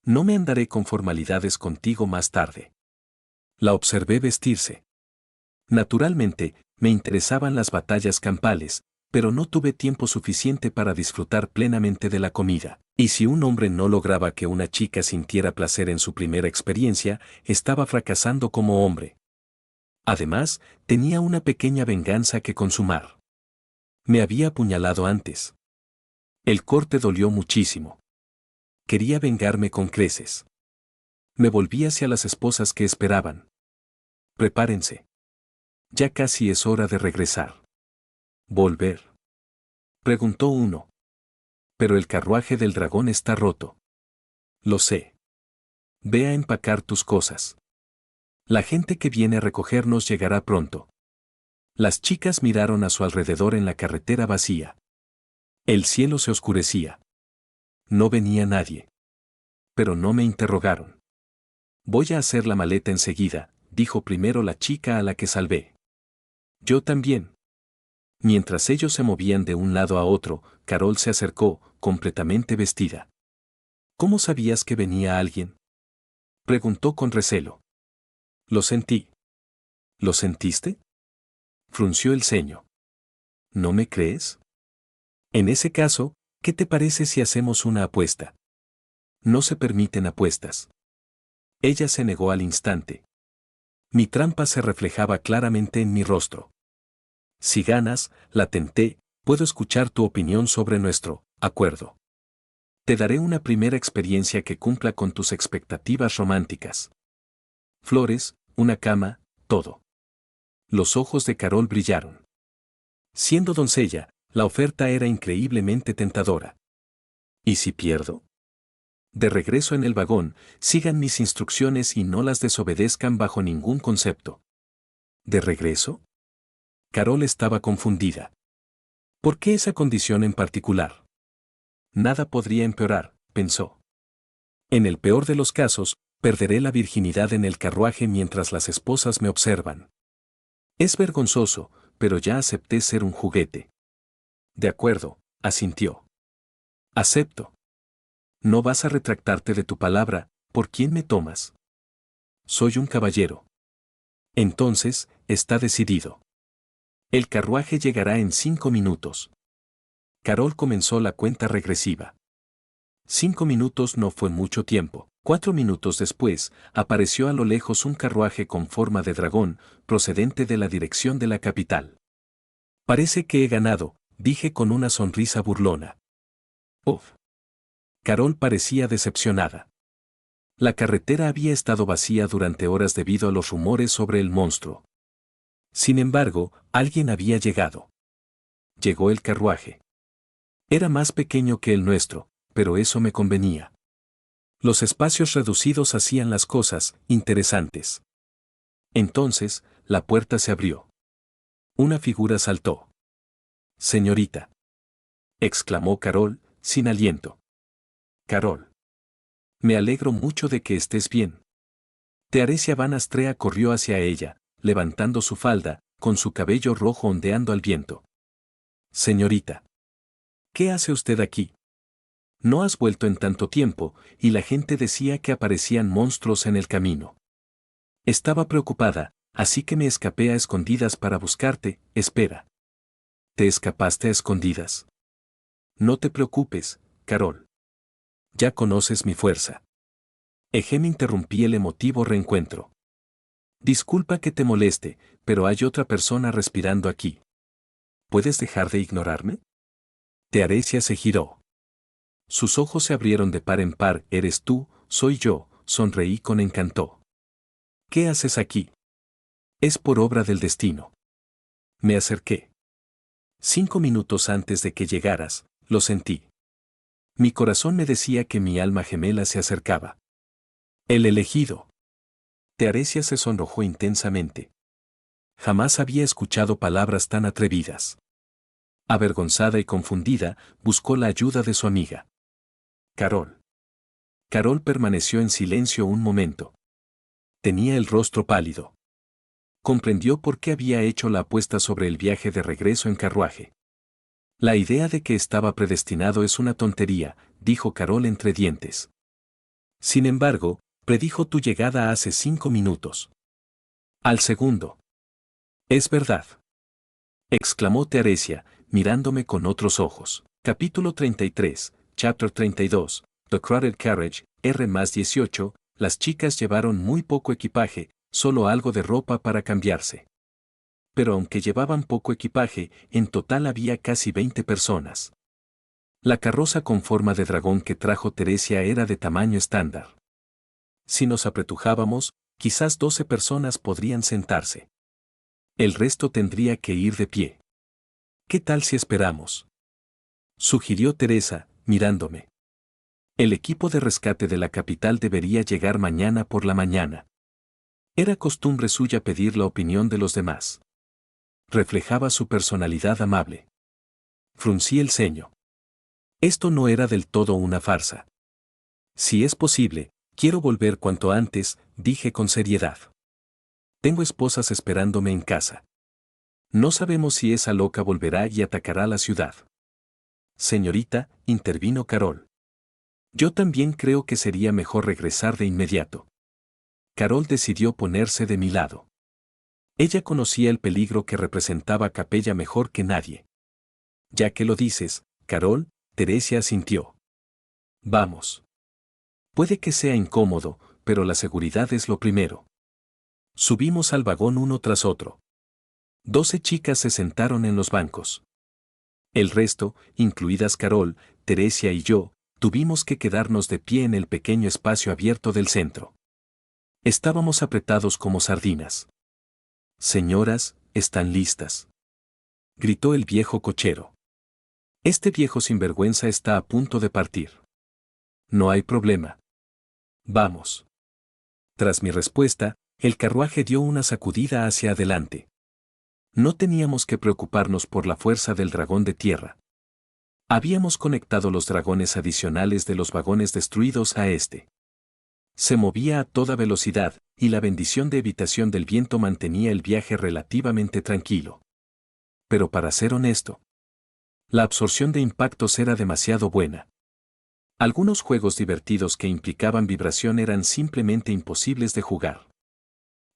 No me andaré con formalidades contigo más tarde. La observé vestirse. Naturalmente, me interesaban las batallas campales, pero no tuve tiempo suficiente para disfrutar plenamente de la comida. Y si un hombre no lograba que una chica sintiera placer en su primera experiencia, estaba fracasando como hombre. Además, tenía una pequeña venganza que consumar. Me había apuñalado antes. El corte dolió muchísimo. Quería vengarme con creces. Me volví hacia las esposas que esperaban. Prepárense. Ya casi es hora de regresar. ¿Volver? Preguntó uno. Pero el carruaje del dragón está roto. Lo sé. Ve a empacar tus cosas. La gente que viene a recogernos llegará pronto. Las chicas miraron a su alrededor en la carretera vacía. El cielo se oscurecía. No venía nadie. Pero no me interrogaron. Voy a hacer la maleta enseguida, dijo primero la chica a la que salvé. Yo también. Mientras ellos se movían de un lado a otro, Carol se acercó, completamente vestida. ¿Cómo sabías que venía alguien? Preguntó con recelo. Lo sentí. ¿Lo sentiste? Frunció el ceño. ¿No me crees? En ese caso, ¿qué te parece si hacemos una apuesta? No se permiten apuestas. Ella se negó al instante. Mi trampa se reflejaba claramente en mi rostro. Si ganas, la tenté, puedo escuchar tu opinión sobre nuestro acuerdo. Te daré una primera experiencia que cumpla con tus expectativas románticas. Flores, una cama, todo. Los ojos de Carol brillaron. Siendo doncella, la oferta era increíblemente tentadora. ¿Y si pierdo? De regreso en el vagón, sigan mis instrucciones y no las desobedezcan bajo ningún concepto. ¿De regreso? Carol estaba confundida. ¿Por qué esa condición en particular? Nada podría empeorar, pensó. En el peor de los casos, perderé la virginidad en el carruaje mientras las esposas me observan. Es vergonzoso, pero ya acepté ser un juguete. De acuerdo, asintió. Acepto. No vas a retractarte de tu palabra, ¿por quién me tomas? Soy un caballero. Entonces, está decidido. El carruaje llegará en 5 minutos. Carol comenzó la cuenta regresiva. 5 minutos no fue mucho tiempo. 4 minutos después, apareció a lo lejos un carruaje con forma de dragón, procedente de la dirección de la capital. Parece que he ganado, dije con una sonrisa burlona. Uf. Carol parecía decepcionada. La carretera había estado vacía durante horas debido a los rumores sobre el monstruo. Sin embargo, alguien había llegado. Llegó el carruaje. Era más pequeño que el nuestro, pero eso me convenía. Los espacios reducidos hacían las cosas interesantes. Entonces, la puerta se abrió. Una figura saltó. Señorita. Exclamó Carol, sin aliento. Carol. Me alegro mucho de que estés bien. Tearesia Van Astrea corrió hacia ella, levantando su falda, con su cabello rojo ondeando al viento. Señorita. ¿Qué hace usted aquí? No has vuelto en tanto tiempo, y la gente decía que aparecían monstruos en el camino. Estaba preocupada, así que me escapé a escondidas para buscarte. Espera. ¿Te escapaste a escondidas? No te preocupes, Carol. Ya conoces mi fuerza. Me interrumpí el emotivo reencuentro. Disculpa que te moleste, pero hay otra persona respirando aquí. ¿Puedes dejar de ignorarme? Tearesia se giró. Sus ojos se abrieron de par en par. Eres tú, soy yo, sonreí con encanto. ¿Qué haces aquí? Es por obra del destino. Me acerqué. 5 minutos antes de que llegaras, lo sentí. Mi corazón me decía que mi alma gemela se acercaba. El elegido. Tearesia se sonrojó intensamente. Jamás había escuchado palabras tan atrevidas. Avergonzada y confundida, buscó la ayuda de su amiga. Carol. Carol permaneció en silencio un momento. Tenía el rostro pálido. Comprendió por qué había hecho la apuesta sobre el viaje de regreso en carruaje. La idea de que estaba predestinado es una tontería, dijo Carol entre dientes. Sin embargo, predijo tu llegada hace 5 minutos. Al segundo. Es verdad. Exclamó Teresia, mirándome con otros ojos. Capítulo 33, Chapter 32, The Crowded Carriage, R+18, las chicas llevaron muy poco equipaje, solo algo de ropa para cambiarse. Pero aunque llevaban poco equipaje, en total había casi 20 personas. La carroza con forma de dragón que trajo Teresia era de tamaño estándar. Si nos apretujábamos, quizás 12 personas podrían sentarse. El resto tendría que ir de pie. ¿Qué tal si esperamos?, sugirió Teresa, mirándome. El equipo de rescate de la capital debería llegar mañana por la mañana. Era costumbre suya pedir la opinión de los demás. Reflejaba su personalidad amable. Fruncí el ceño. Esto no era del todo una farsa. Si es posible, quiero volver cuanto antes, dije con seriedad. Tengo esposas esperándome en casa. No sabemos si esa loca volverá y atacará la ciudad. Señorita, intervino Carol. Yo también creo que sería mejor regresar de inmediato. Carol decidió ponerse de mi lado. Ella conocía el peligro que representaba Capella mejor que nadie. Ya que lo dices, Carol, Teresia asintió. Vamos. Puede que sea incómodo, pero la seguridad es lo primero. Subimos al vagón uno tras otro. 12 chicas se sentaron en los bancos. El resto, incluidas Carol, Teresia y yo, tuvimos que quedarnos de pie en el pequeño espacio abierto del centro. Estábamos apretados como sardinas. Señoras, ¿están listas?, gritó el viejo cochero. Este viejo sinvergüenza está a punto de partir. No hay problema. Vamos. Tras mi respuesta, el carruaje dio una sacudida hacia adelante. No teníamos que preocuparnos por la fuerza del dragón de tierra. Habíamos conectado los dragones adicionales de los vagones destruidos a este. Se movía a toda velocidad, y la bendición de evitación del viento mantenía el viaje relativamente tranquilo. Pero para ser honesto, la absorción de impactos era demasiado buena. Algunos juegos divertidos que implicaban vibración eran simplemente imposibles de jugar.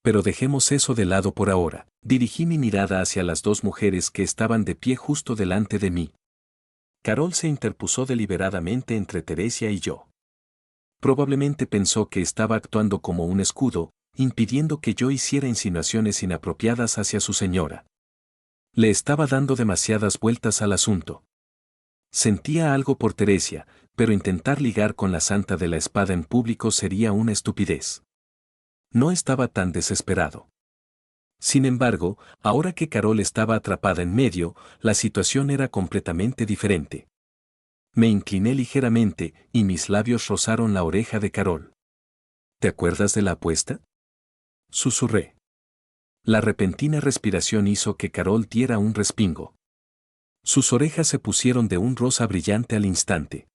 Pero dejemos eso de lado por ahora. Dirigí mi mirada hacia las 2 mujeres que estaban de pie justo delante de mí. Carol se interpuso deliberadamente entre Teresia y yo. Probablemente pensó que estaba actuando como un escudo, impidiendo que yo hiciera insinuaciones inapropiadas hacia su señora. Le estaba dando demasiadas vueltas al asunto. Sentía algo por Teresia, pero intentar ligar con la santa de la espada en público sería una estupidez. No estaba tan desesperado. Sin embargo, ahora que Carol estaba atrapada en medio, la situación era completamente diferente. Me incliné ligeramente, y mis labios rozaron la oreja de Carol. ¿Te acuerdas de la apuesta?, susurré. La repentina respiración hizo que Carol diera un respingo. Sus orejas se pusieron de un rosa brillante al instante.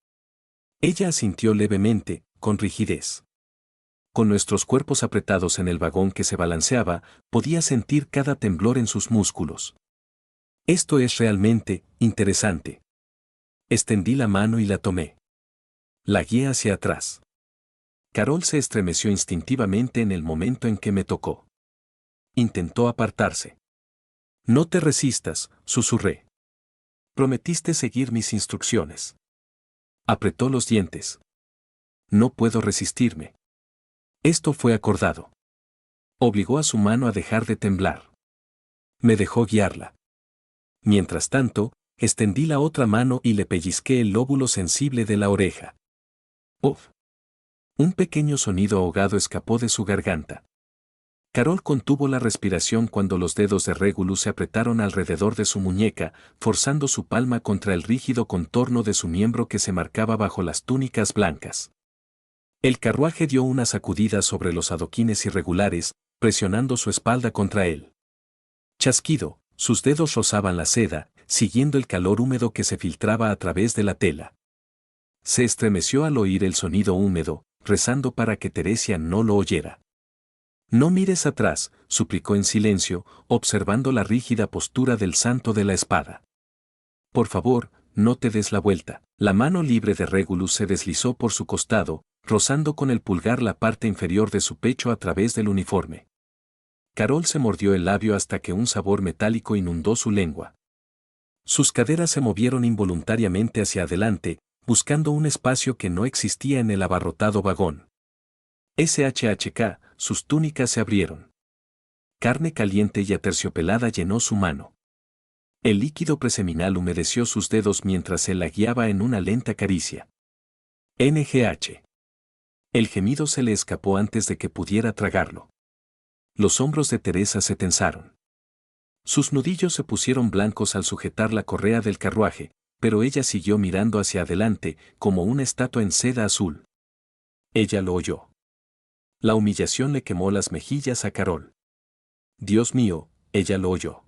Ella asintió levemente, con rigidez. Con nuestros cuerpos apretados en el vagón que se balanceaba, podía sentir cada temblor en sus músculos. Esto es realmente interesante. Extendí la mano y la tomé. La guié hacia atrás. Carol se estremeció instintivamente en el momento en que me tocó. Intentó apartarse. No te resistas, susurré. Prometiste seguir mis instrucciones. Apretó los dientes. No puedo resistirme. Esto fue acordado. Obligó a su mano a dejar de temblar. Me dejó guiarla. Mientras tanto, extendí la otra mano y le pellizqué el lóbulo sensible de la oreja. ¡Uf! Un pequeño sonido ahogado escapó de su garganta. Carol contuvo la respiración cuando los dedos de Regulus se apretaron alrededor de su muñeca, forzando su palma contra el rígido contorno de su miembro que se marcaba bajo las túnicas blancas. El carruaje dio una sacudida sobre los adoquines irregulares, presionando su espalda contra él. Chasquido, sus dedos rozaban la seda, siguiendo el calor húmedo que se filtraba a través de la tela. Se estremeció al oír el sonido húmedo, rezando para que Teresia no lo oyera. No mires atrás, suplicó en silencio, observando la rígida postura del santo de la espada. Por favor, no te des la vuelta. La mano libre de Regulus se deslizó por su costado, rozando con el pulgar la parte inferior de su pecho a través del uniforme. Carol se mordió el labio hasta que un sabor metálico inundó su lengua. Sus caderas se movieron involuntariamente hacia adelante, buscando un espacio que no existía en el abarrotado vagón. SHHK, sus túnicas se abrieron. Carne caliente y aterciopelada llenó su mano. El líquido preseminal humedeció sus dedos mientras él la guiaba en una lenta caricia. NGH. El gemido se le escapó antes de que pudiera tragarlo. Los hombros de Teresa se tensaron. Sus nudillos se pusieron blancos al sujetar la correa del carruaje, pero ella siguió mirando hacia adelante, como una estatua en seda azul. Ella lo oyó. La humillación le quemó las mejillas a Carol. Dios mío, ella lo oyó.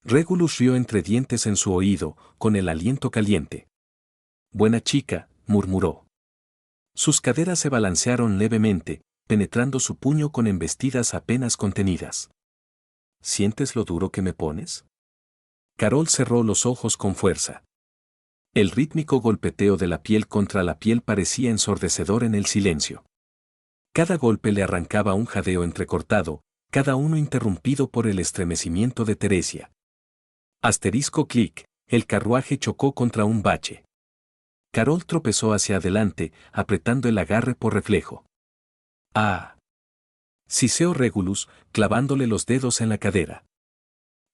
Regulus rió entre dientes en su oído, con el aliento caliente. Buena chica, murmuró. Sus caderas se balancearon levemente, penetrando su puño con embestidas apenas contenidas. ¿Sientes lo duro que me pones? Carol cerró los ojos con fuerza. El rítmico golpeteo de la piel contra la piel parecía ensordecedor en el silencio. Cada golpe le arrancaba un jadeo entrecortado, cada uno interrumpido por el estremecimiento de Teresia. Asterisco clic, el carruaje chocó contra un bache. Carol tropezó hacia adelante, apretando el agarre por reflejo. ¡Ah! Siseó Regulus, clavándole los dedos en la cadera.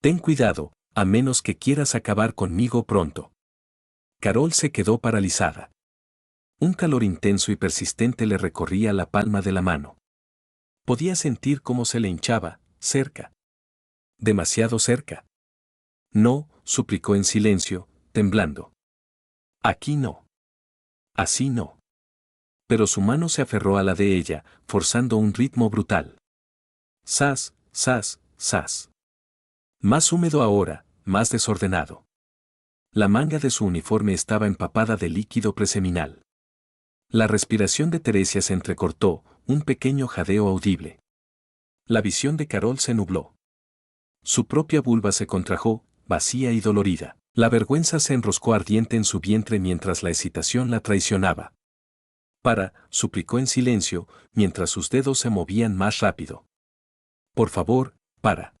Ten cuidado, a menos que quieras acabar conmigo pronto. Carol se quedó paralizada. Un calor intenso y persistente le recorría la palma de la mano. Podía sentir cómo se le hinchaba, cerca. Demasiado cerca. No, suplicó en silencio, temblando. Aquí no. Así no. Pero su mano se aferró a la de ella, forzando un ritmo brutal. Sas, sas, sas. Más húmedo ahora, más desordenado. La manga de su uniforme estaba empapada de líquido preseminal. La respiración de Teresia se entrecortó, un pequeño jadeo audible. La visión de Carol se nubló. Su propia vulva se contrajo, vacía y dolorida. La vergüenza se enroscó ardiente en su vientre mientras la excitación la traicionaba. Para, suplicó en silencio, mientras sus dedos se movían más rápido. Por favor, para.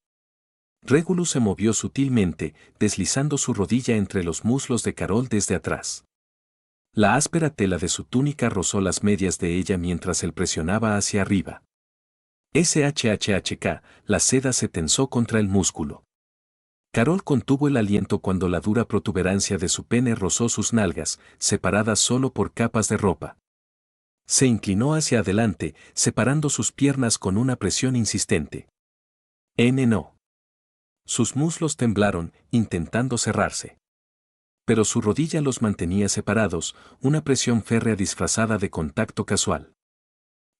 Regulus se movió sutilmente, deslizando su rodilla entre los muslos de Carol desde atrás. La áspera tela de su túnica rozó las medias de ella mientras él presionaba hacia arriba. SHHHK, la seda se tensó contra el músculo. Carol contuvo el aliento cuando la dura protuberancia de su pene rozó sus nalgas, separadas solo por capas de ropa. Se inclinó hacia adelante, separando sus piernas con una presión insistente. No. Sus muslos temblaron, intentando cerrarse. Pero su rodilla los mantenía separados, una presión férrea disfrazada de contacto casual.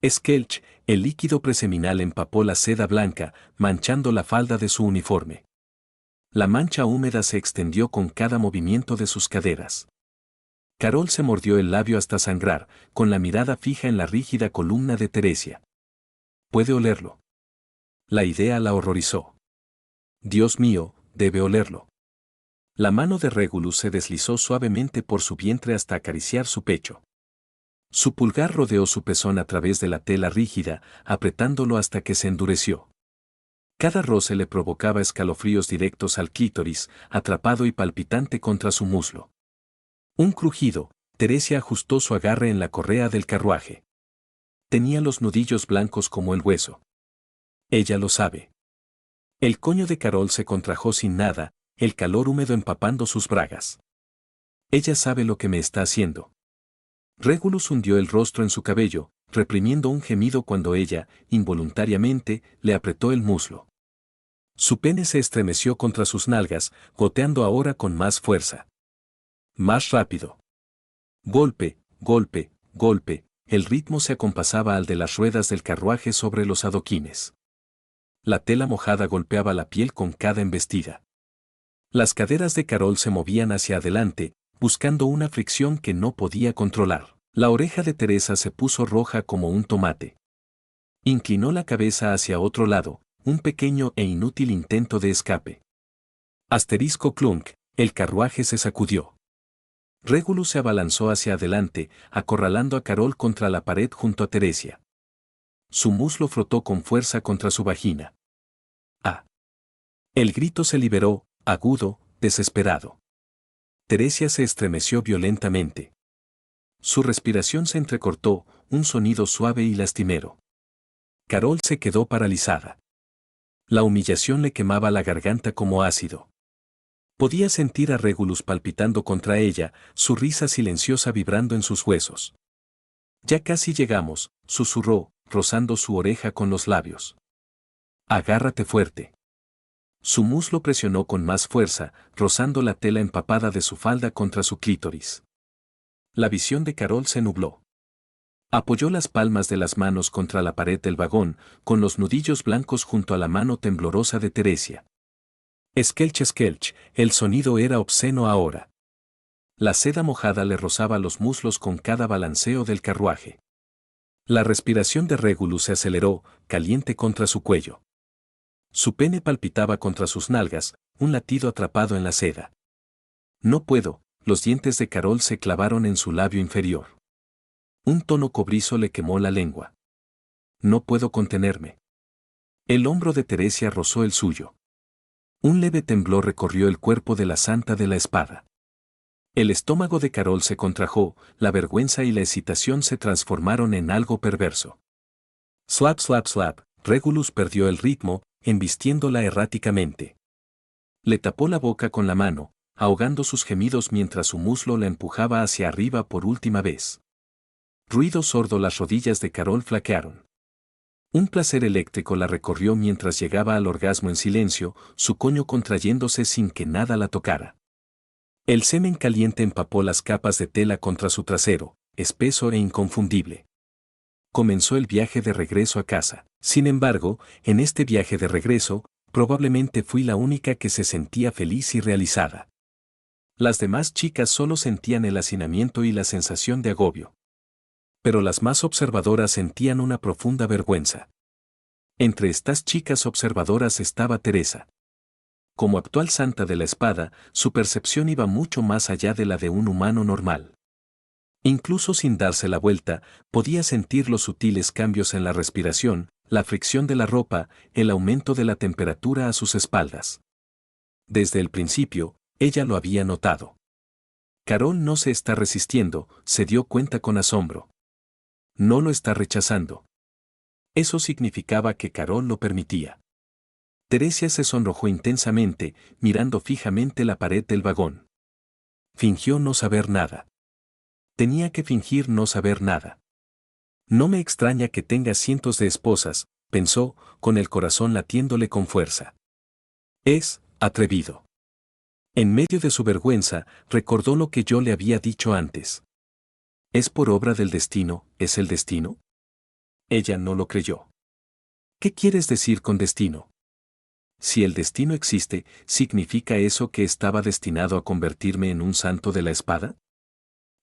Skelch, el líquido preseminal empapó la seda blanca, manchando la falda de su uniforme. La mancha húmeda se extendió con cada movimiento de sus caderas. Carol se mordió el labio hasta sangrar, con la mirada fija en la rígida columna de Teresia. Puede olerlo. La idea la horrorizó. Dios mío, debe olerlo. La mano de Regulus se deslizó suavemente por su vientre hasta acariciar su pecho. Su pulgar rodeó su pezón a través de la tela rígida, apretándolo hasta que se endureció. Cada roce le provocaba escalofríos directos al clítoris, atrapado y palpitante contra su muslo. Un crujido, Teresia ajustó su agarre en la correa del carruaje. Tenía los nudillos blancos como el hueso. Ella lo sabe. El coño de Carol se contrajo sin nada, el calor húmedo empapando sus bragas. Ella sabe lo que me está haciendo. Regulus hundió el rostro en su cabello, reprimiendo un gemido cuando ella, involuntariamente, le apretó el muslo. Su pene se estremeció contra sus nalgas, goteando ahora con más fuerza. Más rápido. Golpe, golpe, golpe, el ritmo se acompasaba al de las ruedas del carruaje sobre los adoquines. La tela mojada golpeaba la piel con cada embestida. Las caderas de Carol se movían hacia adelante, buscando una fricción que no podía controlar. La oreja de Teresa se puso roja como un tomate. Inclinó la cabeza hacia otro lado, un pequeño e inútil intento de escape. Asterisco clunk, el carruaje se sacudió. Regulus se abalanzó hacia adelante, acorralando a Carol contra la pared junto a Teresia. Su muslo frotó con fuerza contra su vagina. ¡Ah! El grito se liberó, agudo, desesperado. Teresia se estremeció violentamente. Su respiración se entrecortó, un sonido suave y lastimero. Carol se quedó paralizada. La humillación le quemaba la garganta como ácido. Podía sentir a Regulus palpitando contra ella, su risa silenciosa vibrando en sus huesos. Ya casi llegamos, susurró, rozando su oreja con los labios. Agárrate fuerte. Su muslo presionó con más fuerza, rozando la tela empapada de su falda contra su clítoris. La visión de Carol se nubló. Apoyó las palmas de las manos contra la pared del vagón, con los nudillos blancos junto a la mano temblorosa de Teresia. Skelch, skelch, el sonido era obsceno ahora. La seda mojada le rozaba los muslos con cada balanceo del carruaje. La respiración de Regulus se aceleró, caliente contra su cuello. Su pene palpitaba contra sus nalgas, un latido atrapado en la seda. No puedo, los dientes de Carol se clavaron en su labio inferior. Un tono cobrizo le quemó la lengua. No puedo contenerme. El hombro de Teresia rozó el suyo. Un leve temblor recorrió el cuerpo de la santa de la espada. El estómago de Carol se contrajo, la vergüenza y la excitación se transformaron en algo perverso. Slap, slap, slap, Regulus perdió el ritmo, embistiéndola erráticamente. Le tapó la boca con la mano, ahogando sus gemidos mientras su muslo la empujaba hacia arriba por última vez. Ruido sordo, las rodillas de Carol flaquearon. Un placer eléctrico la recorrió mientras llegaba al orgasmo en silencio, su coño contrayéndose sin que nada la tocara. El semen caliente empapó las capas de tela contra su trasero, espeso e inconfundible. Comenzó el viaje de regreso a casa. Sin embargo, en este viaje de regreso, probablemente fui la única que se sentía feliz y realizada. Las demás chicas solo sentían el hacinamiento y la sensación de agobio. Pero las más observadoras sentían una profunda vergüenza. Entre estas chicas observadoras estaba Teresa. Como actual santa de la espada, su percepción iba mucho más allá de la de un humano normal. Incluso sin darse la vuelta, podía sentir los sutiles cambios en la respiración, la fricción de la ropa, el aumento de la temperatura a sus espaldas. Desde el principio, ella lo había notado. Carol no se está resistiendo, se dio cuenta con asombro. No lo está rechazando. Eso significaba que Carol lo permitía. Teresia se sonrojó intensamente, mirando fijamente la pared del vagón. Fingió no saber nada. Tenía que fingir no saber nada. No me extraña que tenga cientos de esposas, pensó, con el corazón latiéndole con fuerza. Es atrevido. En medio de su vergüenza, recordó lo que yo le había dicho antes. ¿Es por obra del destino, es el destino? Ella no lo creyó. ¿Qué quieres decir con destino? Si el destino existe, ¿significa eso que estaba destinado a convertirme en un santo de la espada?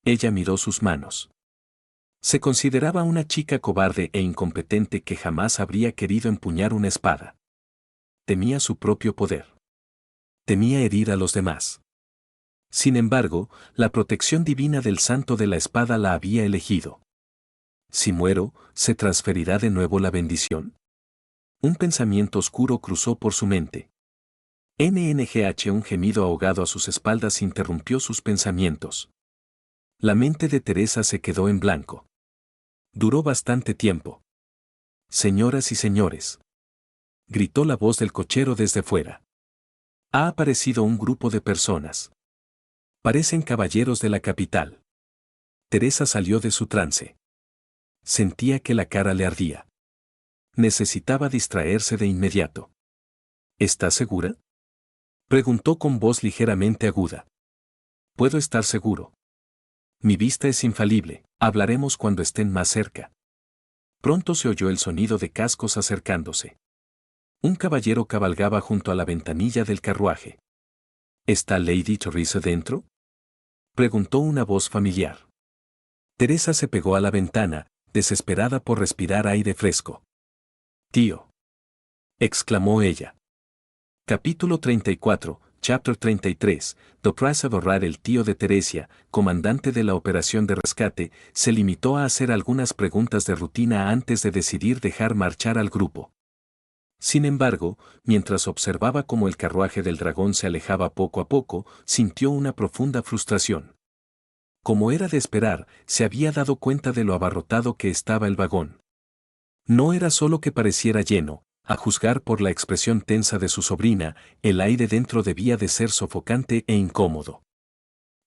Ella miró sus manos. Se consideraba una chica cobarde e incompetente que jamás habría querido empuñar una espada. Temía su propio poder. Temía herir a los demás. Sin embargo, la protección divina del santo de la espada la había elegido. Si muero, ¿se transferirá de nuevo la bendición? Un pensamiento oscuro cruzó por su mente. NNGH, un gemido ahogado a sus espaldas interrumpió sus pensamientos. La mente de Teresa se quedó en blanco. Duró bastante tiempo. Señoras y señores, gritó la voz del cochero desde fuera. Ha aparecido un grupo de personas. Parecen caballeros de la capital. Teresa salió de su trance. Sentía que la cara le ardía. Necesitaba distraerse de inmediato. ¿Estás segura?, preguntó con voz ligeramente aguda. Puedo estar seguro. Mi vista es infalible, hablaremos cuando estén más cerca. Pronto se oyó el sonido de cascos acercándose. Un caballero cabalgaba junto a la ventanilla del carruaje. ¿Está Lady Teresa dentro?, preguntó una voz familiar. Teresa se pegó a la ventana, desesperada por respirar aire fresco. Tío, exclamó ella. Capítulo 34. Chapter 33. The Price of Ahorrar. El tío de Teresia, comandante de la operación de rescate, se limitó a hacer algunas preguntas de rutina antes de decidir dejar marchar al grupo. Sin embargo, mientras observaba cómo el carruaje del dragón se alejaba poco a poco, sintió una profunda frustración. Como era de esperar, se había dado cuenta de lo abarrotado que estaba el vagón. No era solo que pareciera lleno, a juzgar por la expresión tensa de su sobrina, el aire dentro debía de ser sofocante e incómodo.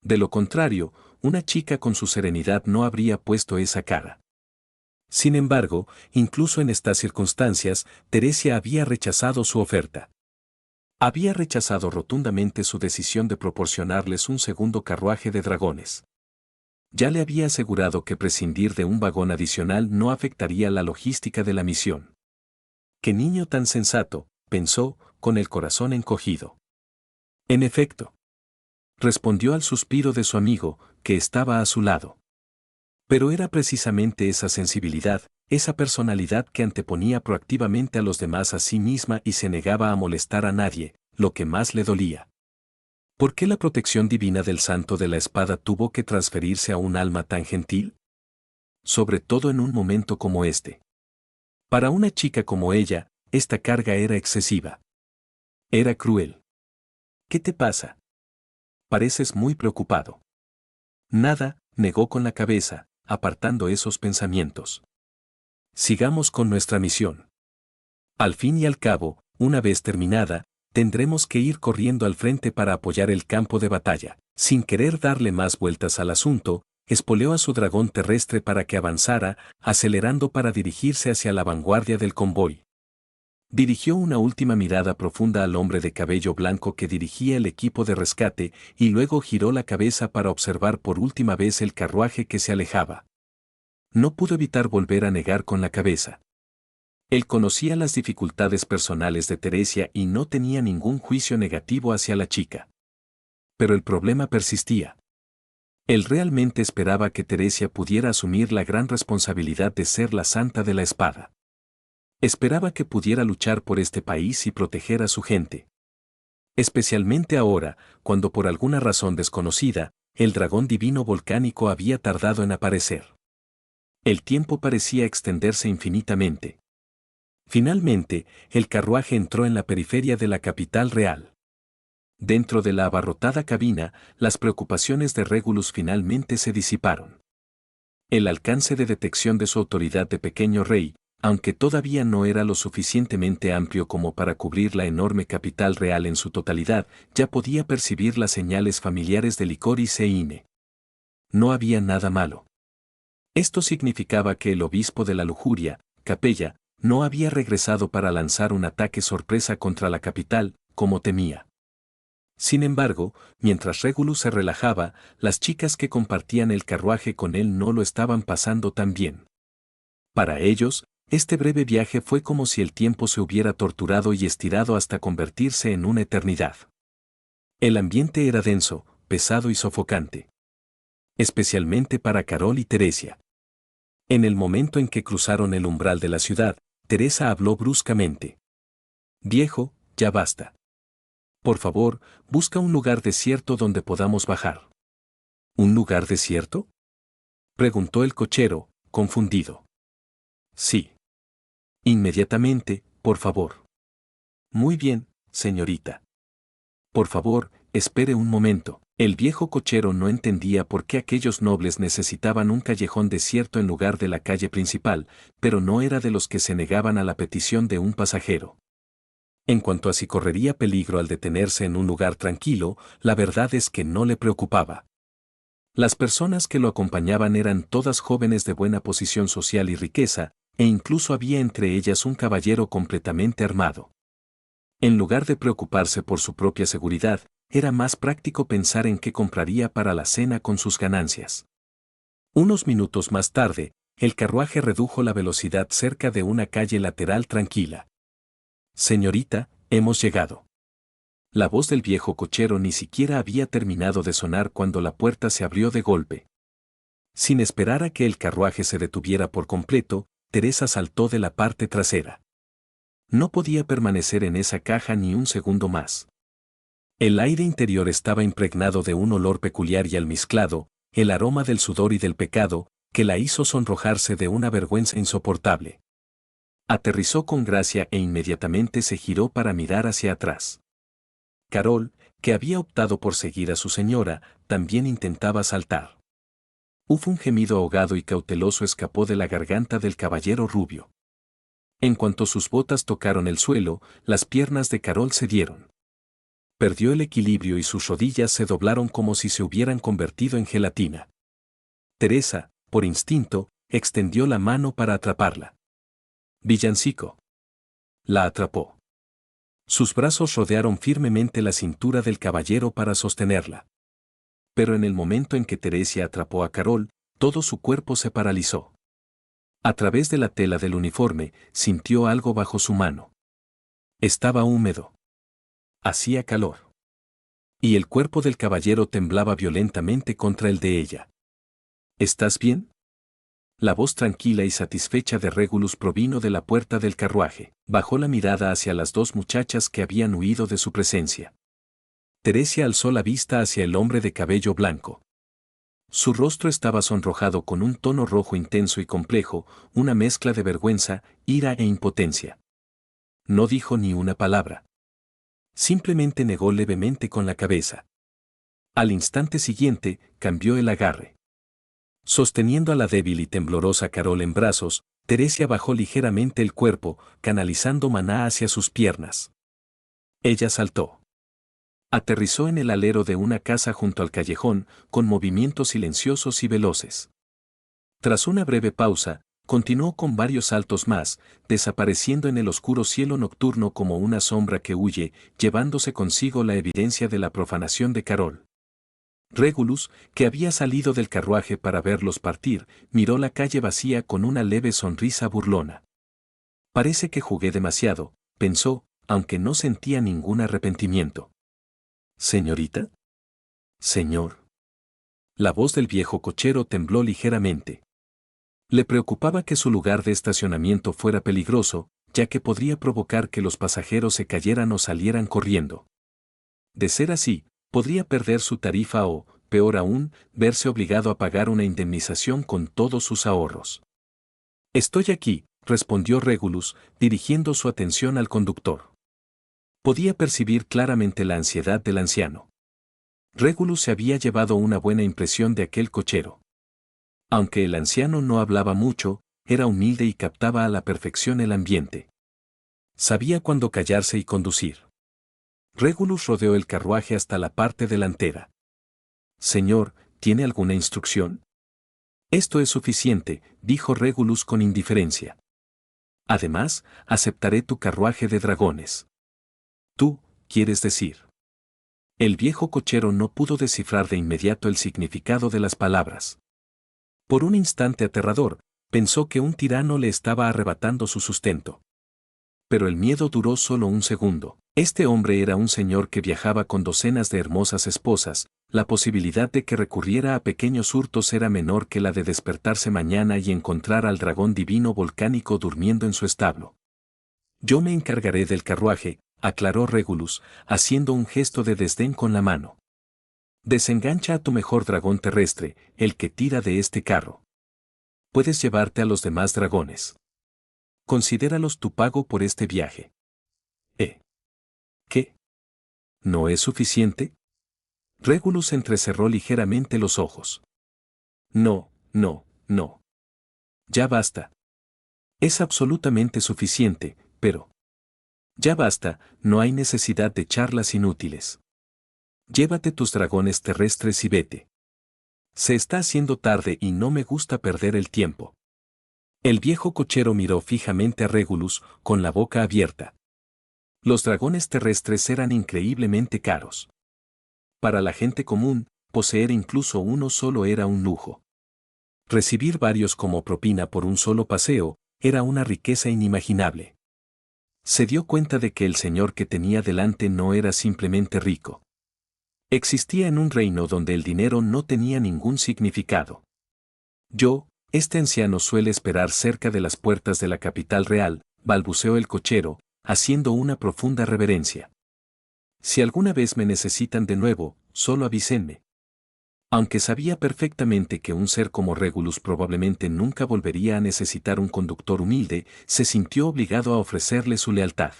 De lo contrario, una chica con su serenidad no habría puesto esa cara. Sin embargo, incluso en estas circunstancias, Teresia había rechazado su oferta. Había rechazado rotundamente su decisión de proporcionarles un segundo carruaje de dragones. Ya le había asegurado que prescindir de un vagón adicional no afectaría la logística de la misión. ¡Qué niño tan sensato!, pensó, con el corazón encogido. En efecto, respondió al suspiro de su amigo, que estaba a su lado. Pero era precisamente esa sensibilidad, esa personalidad que anteponía proactivamente a los demás a sí misma y se negaba a molestar a nadie, lo que más le dolía. ¿Por qué la protección divina del Santo de la Espada tuvo que transferirse a un alma tan gentil? Sobre todo en un momento como este. Para una chica como ella, esta carga era excesiva. Era cruel. ¿Qué te pasa? Pareces muy preocupado. Nada, negó con la cabeza, apartando esos pensamientos. Sigamos con nuestra misión. Al fin y al cabo, una vez terminada, tendremos que ir corriendo al frente para apoyar el campo de batalla. Sin querer darle más vueltas al asunto, espoleó a su dragón terrestre para que avanzara, acelerando para dirigirse hacia la vanguardia del convoy. Dirigió una última mirada profunda al hombre de cabello blanco que dirigía el equipo de rescate y luego giró la cabeza para observar por última vez el carruaje que se alejaba. No pudo evitar volver a negar con la cabeza. Él conocía las dificultades personales de Teresia y no tenía ningún juicio negativo hacia la chica. Pero el problema persistía. Él realmente esperaba que Teresia pudiera asumir la gran responsabilidad de ser la santa de la espada. Esperaba que pudiera luchar por este país y proteger a su gente. Especialmente ahora, cuando por alguna razón desconocida, el dragón divino volcánico había tardado en aparecer. El tiempo parecía extenderse infinitamente. Finalmente, el carruaje entró en la periferia de la capital real. Dentro de la abarrotada cabina, las preocupaciones de Regulus finalmente se disiparon. El alcance de detección de su autoridad de pequeño rey, aunque todavía no era lo suficientemente amplio como para cubrir la enorme capital real en su totalidad, ya podía percibir las señales familiares de Licoris e Ine. No había nada malo. Esto significaba que el obispo de la lujuria, Capella, no había regresado para lanzar un ataque sorpresa contra la capital, como temía. Sin embargo, mientras Regulus se relajaba, las chicas que compartían el carruaje con él no lo estaban pasando tan bien. Para ellos, este breve viaje fue como si el tiempo se hubiera torturado y estirado hasta convertirse en una eternidad. El ambiente era denso, pesado y sofocante. Especialmente para Carol y Teresia. En el momento en que cruzaron el umbral de la ciudad, Teresa habló bruscamente. «Viejo, ya basta. Por favor, busca un lugar desierto donde podamos bajar». ¿Un lugar desierto?, preguntó el cochero, confundido. «Sí. Inmediatamente, por favor». «Muy bien, señorita». «Por favor, espere un momento». El viejo cochero no entendía por qué aquellos nobles necesitaban un callejón desierto en lugar de la calle principal, pero no era de los que se negaban a la petición de un pasajero. En cuanto a si correría peligro al detenerse en un lugar tranquilo, la verdad es que no le preocupaba. Las personas que lo acompañaban eran todas jóvenes de buena posición social y riqueza, e incluso había entre ellas un caballero completamente armado. En lugar de preocuparse por su propia seguridad, era más práctico pensar en qué compraría para la cena con sus ganancias. Unos minutos más tarde, el carruaje redujo la velocidad cerca de una calle lateral tranquila. «Señorita, hemos llegado». La voz del viejo cochero ni siquiera había terminado de sonar cuando la puerta se abrió de golpe. Sin esperar a que el carruaje se detuviera por completo, Teresa saltó de la parte trasera. No podía permanecer en esa caja ni un segundo más. El aire interior estaba impregnado de un olor peculiar y almizclado, el aroma del sudor y del pecado, que la hizo sonrojarse de una vergüenza insoportable. Aterrizó con gracia e inmediatamente se giró para mirar hacia atrás. Carol, que había optado por seguir a su señora, también intentaba saltar. Un gemido ahogado y cauteloso escapó de la garganta del caballero rubio. En cuanto sus botas tocaron el suelo, las piernas de Carol cedieron. Perdió el equilibrio y sus rodillas se doblaron como si se hubieran convertido en gelatina. Teresa, por instinto, extendió la mano para atraparla. Villancico. La atrapó. Sus brazos rodearon firmemente la cintura del caballero para sostenerla. Pero en el momento en que Teresia atrapó a Carol, todo su cuerpo se paralizó. A través de la tela del uniforme, sintió algo bajo su mano. Estaba húmedo. Hacía calor. Y el cuerpo del caballero temblaba violentamente contra el de ella. ¿Estás bien? La voz tranquila y satisfecha de Regulus provino de la puerta del carruaje. Bajó la mirada hacia las dos muchachas que habían huido de su presencia. Teresia alzó la vista hacia el hombre de cabello blanco. Su rostro estaba sonrojado con un tono rojo intenso y complejo, una mezcla de vergüenza, ira e impotencia. No dijo ni una palabra. Simplemente negó levemente con la cabeza. Al instante siguiente, cambió el agarre. Sosteniendo a la débil y temblorosa Carol en brazos, Teresia bajó ligeramente el cuerpo, canalizando maná hacia sus piernas. Ella saltó. Aterrizó en el alero de una casa junto al callejón, con movimientos silenciosos y veloces. Tras una breve pausa, continuó con varios saltos más, desapareciendo en el oscuro cielo nocturno como una sombra que huye, llevándose consigo la evidencia de la profanación de Carol. Regulus, que había salido del carruaje para verlos partir, miró la calle vacía con una leve sonrisa burlona. Parece que jugué demasiado, pensó, aunque no sentía ningún arrepentimiento. ¿Señorita? Señor. La voz del viejo cochero tembló ligeramente. Le preocupaba que su lugar de estacionamiento fuera peligroso, ya que podría provocar que los pasajeros se cayeran o salieran corriendo. De ser así, podría perder su tarifa o, peor aún, verse obligado a pagar una indemnización con todos sus ahorros. Estoy aquí, respondió Regulus, dirigiendo su atención al conductor. Podía percibir claramente la ansiedad del anciano. Regulus se había llevado una buena impresión de aquel cochero. Aunque el anciano no hablaba mucho, era humilde y captaba a la perfección el ambiente. Sabía cuándo callarse y conducir. Regulus rodeó el carruaje hasta la parte delantera. Señor, ¿tiene alguna instrucción? Esto es suficiente, dijo Regulus con indiferencia. Además, aceptaré tu carruaje de dragones. Tú, quieres decir. El viejo cochero no pudo descifrar de inmediato el significado de las palabras. Por un instante aterrador, pensó que un tirano le estaba arrebatando su sustento. Pero el miedo duró solo un segundo. Este hombre era un señor que viajaba con docenas de hermosas esposas, la posibilidad de que recurriera a pequeños hurtos era menor que la de despertarse mañana y encontrar al dragón divino volcánico durmiendo en su establo. Yo me encargaré del carruaje, aclaró Regulus, haciendo un gesto de desdén con la mano. Desengancha a tu mejor dragón terrestre, el que tira de este carro. Puedes llevarte a los demás dragones. Considéralos tu pago por este viaje. ¿Qué? ¿No es suficiente? Regulus entrecerró ligeramente los ojos. No, no, no. Ya basta. Es absolutamente suficiente, pero... Ya basta, no hay necesidad de charlas inútiles. Llévate tus dragones terrestres y vete. Se está haciendo tarde y no me gusta perder el tiempo. El viejo cochero miró fijamente a Regulus, con la boca abierta. Los dragones terrestres eran increíblemente caros. Para la gente común, poseer incluso uno solo era un lujo. Recibir varios como propina por un solo paseo, era una riqueza inimaginable. Se dio cuenta de que el señor que tenía delante no era simplemente rico. Existía en un reino donde el dinero no tenía ningún significado. Este anciano suele esperar cerca de las puertas de la capital real, balbuceó el cochero, haciendo una profunda reverencia. Si alguna vez me necesitan de nuevo, solo avísenme. Aunque sabía perfectamente que un ser como Regulus probablemente nunca volvería a necesitar un conductor humilde, se sintió obligado a ofrecerle su lealtad.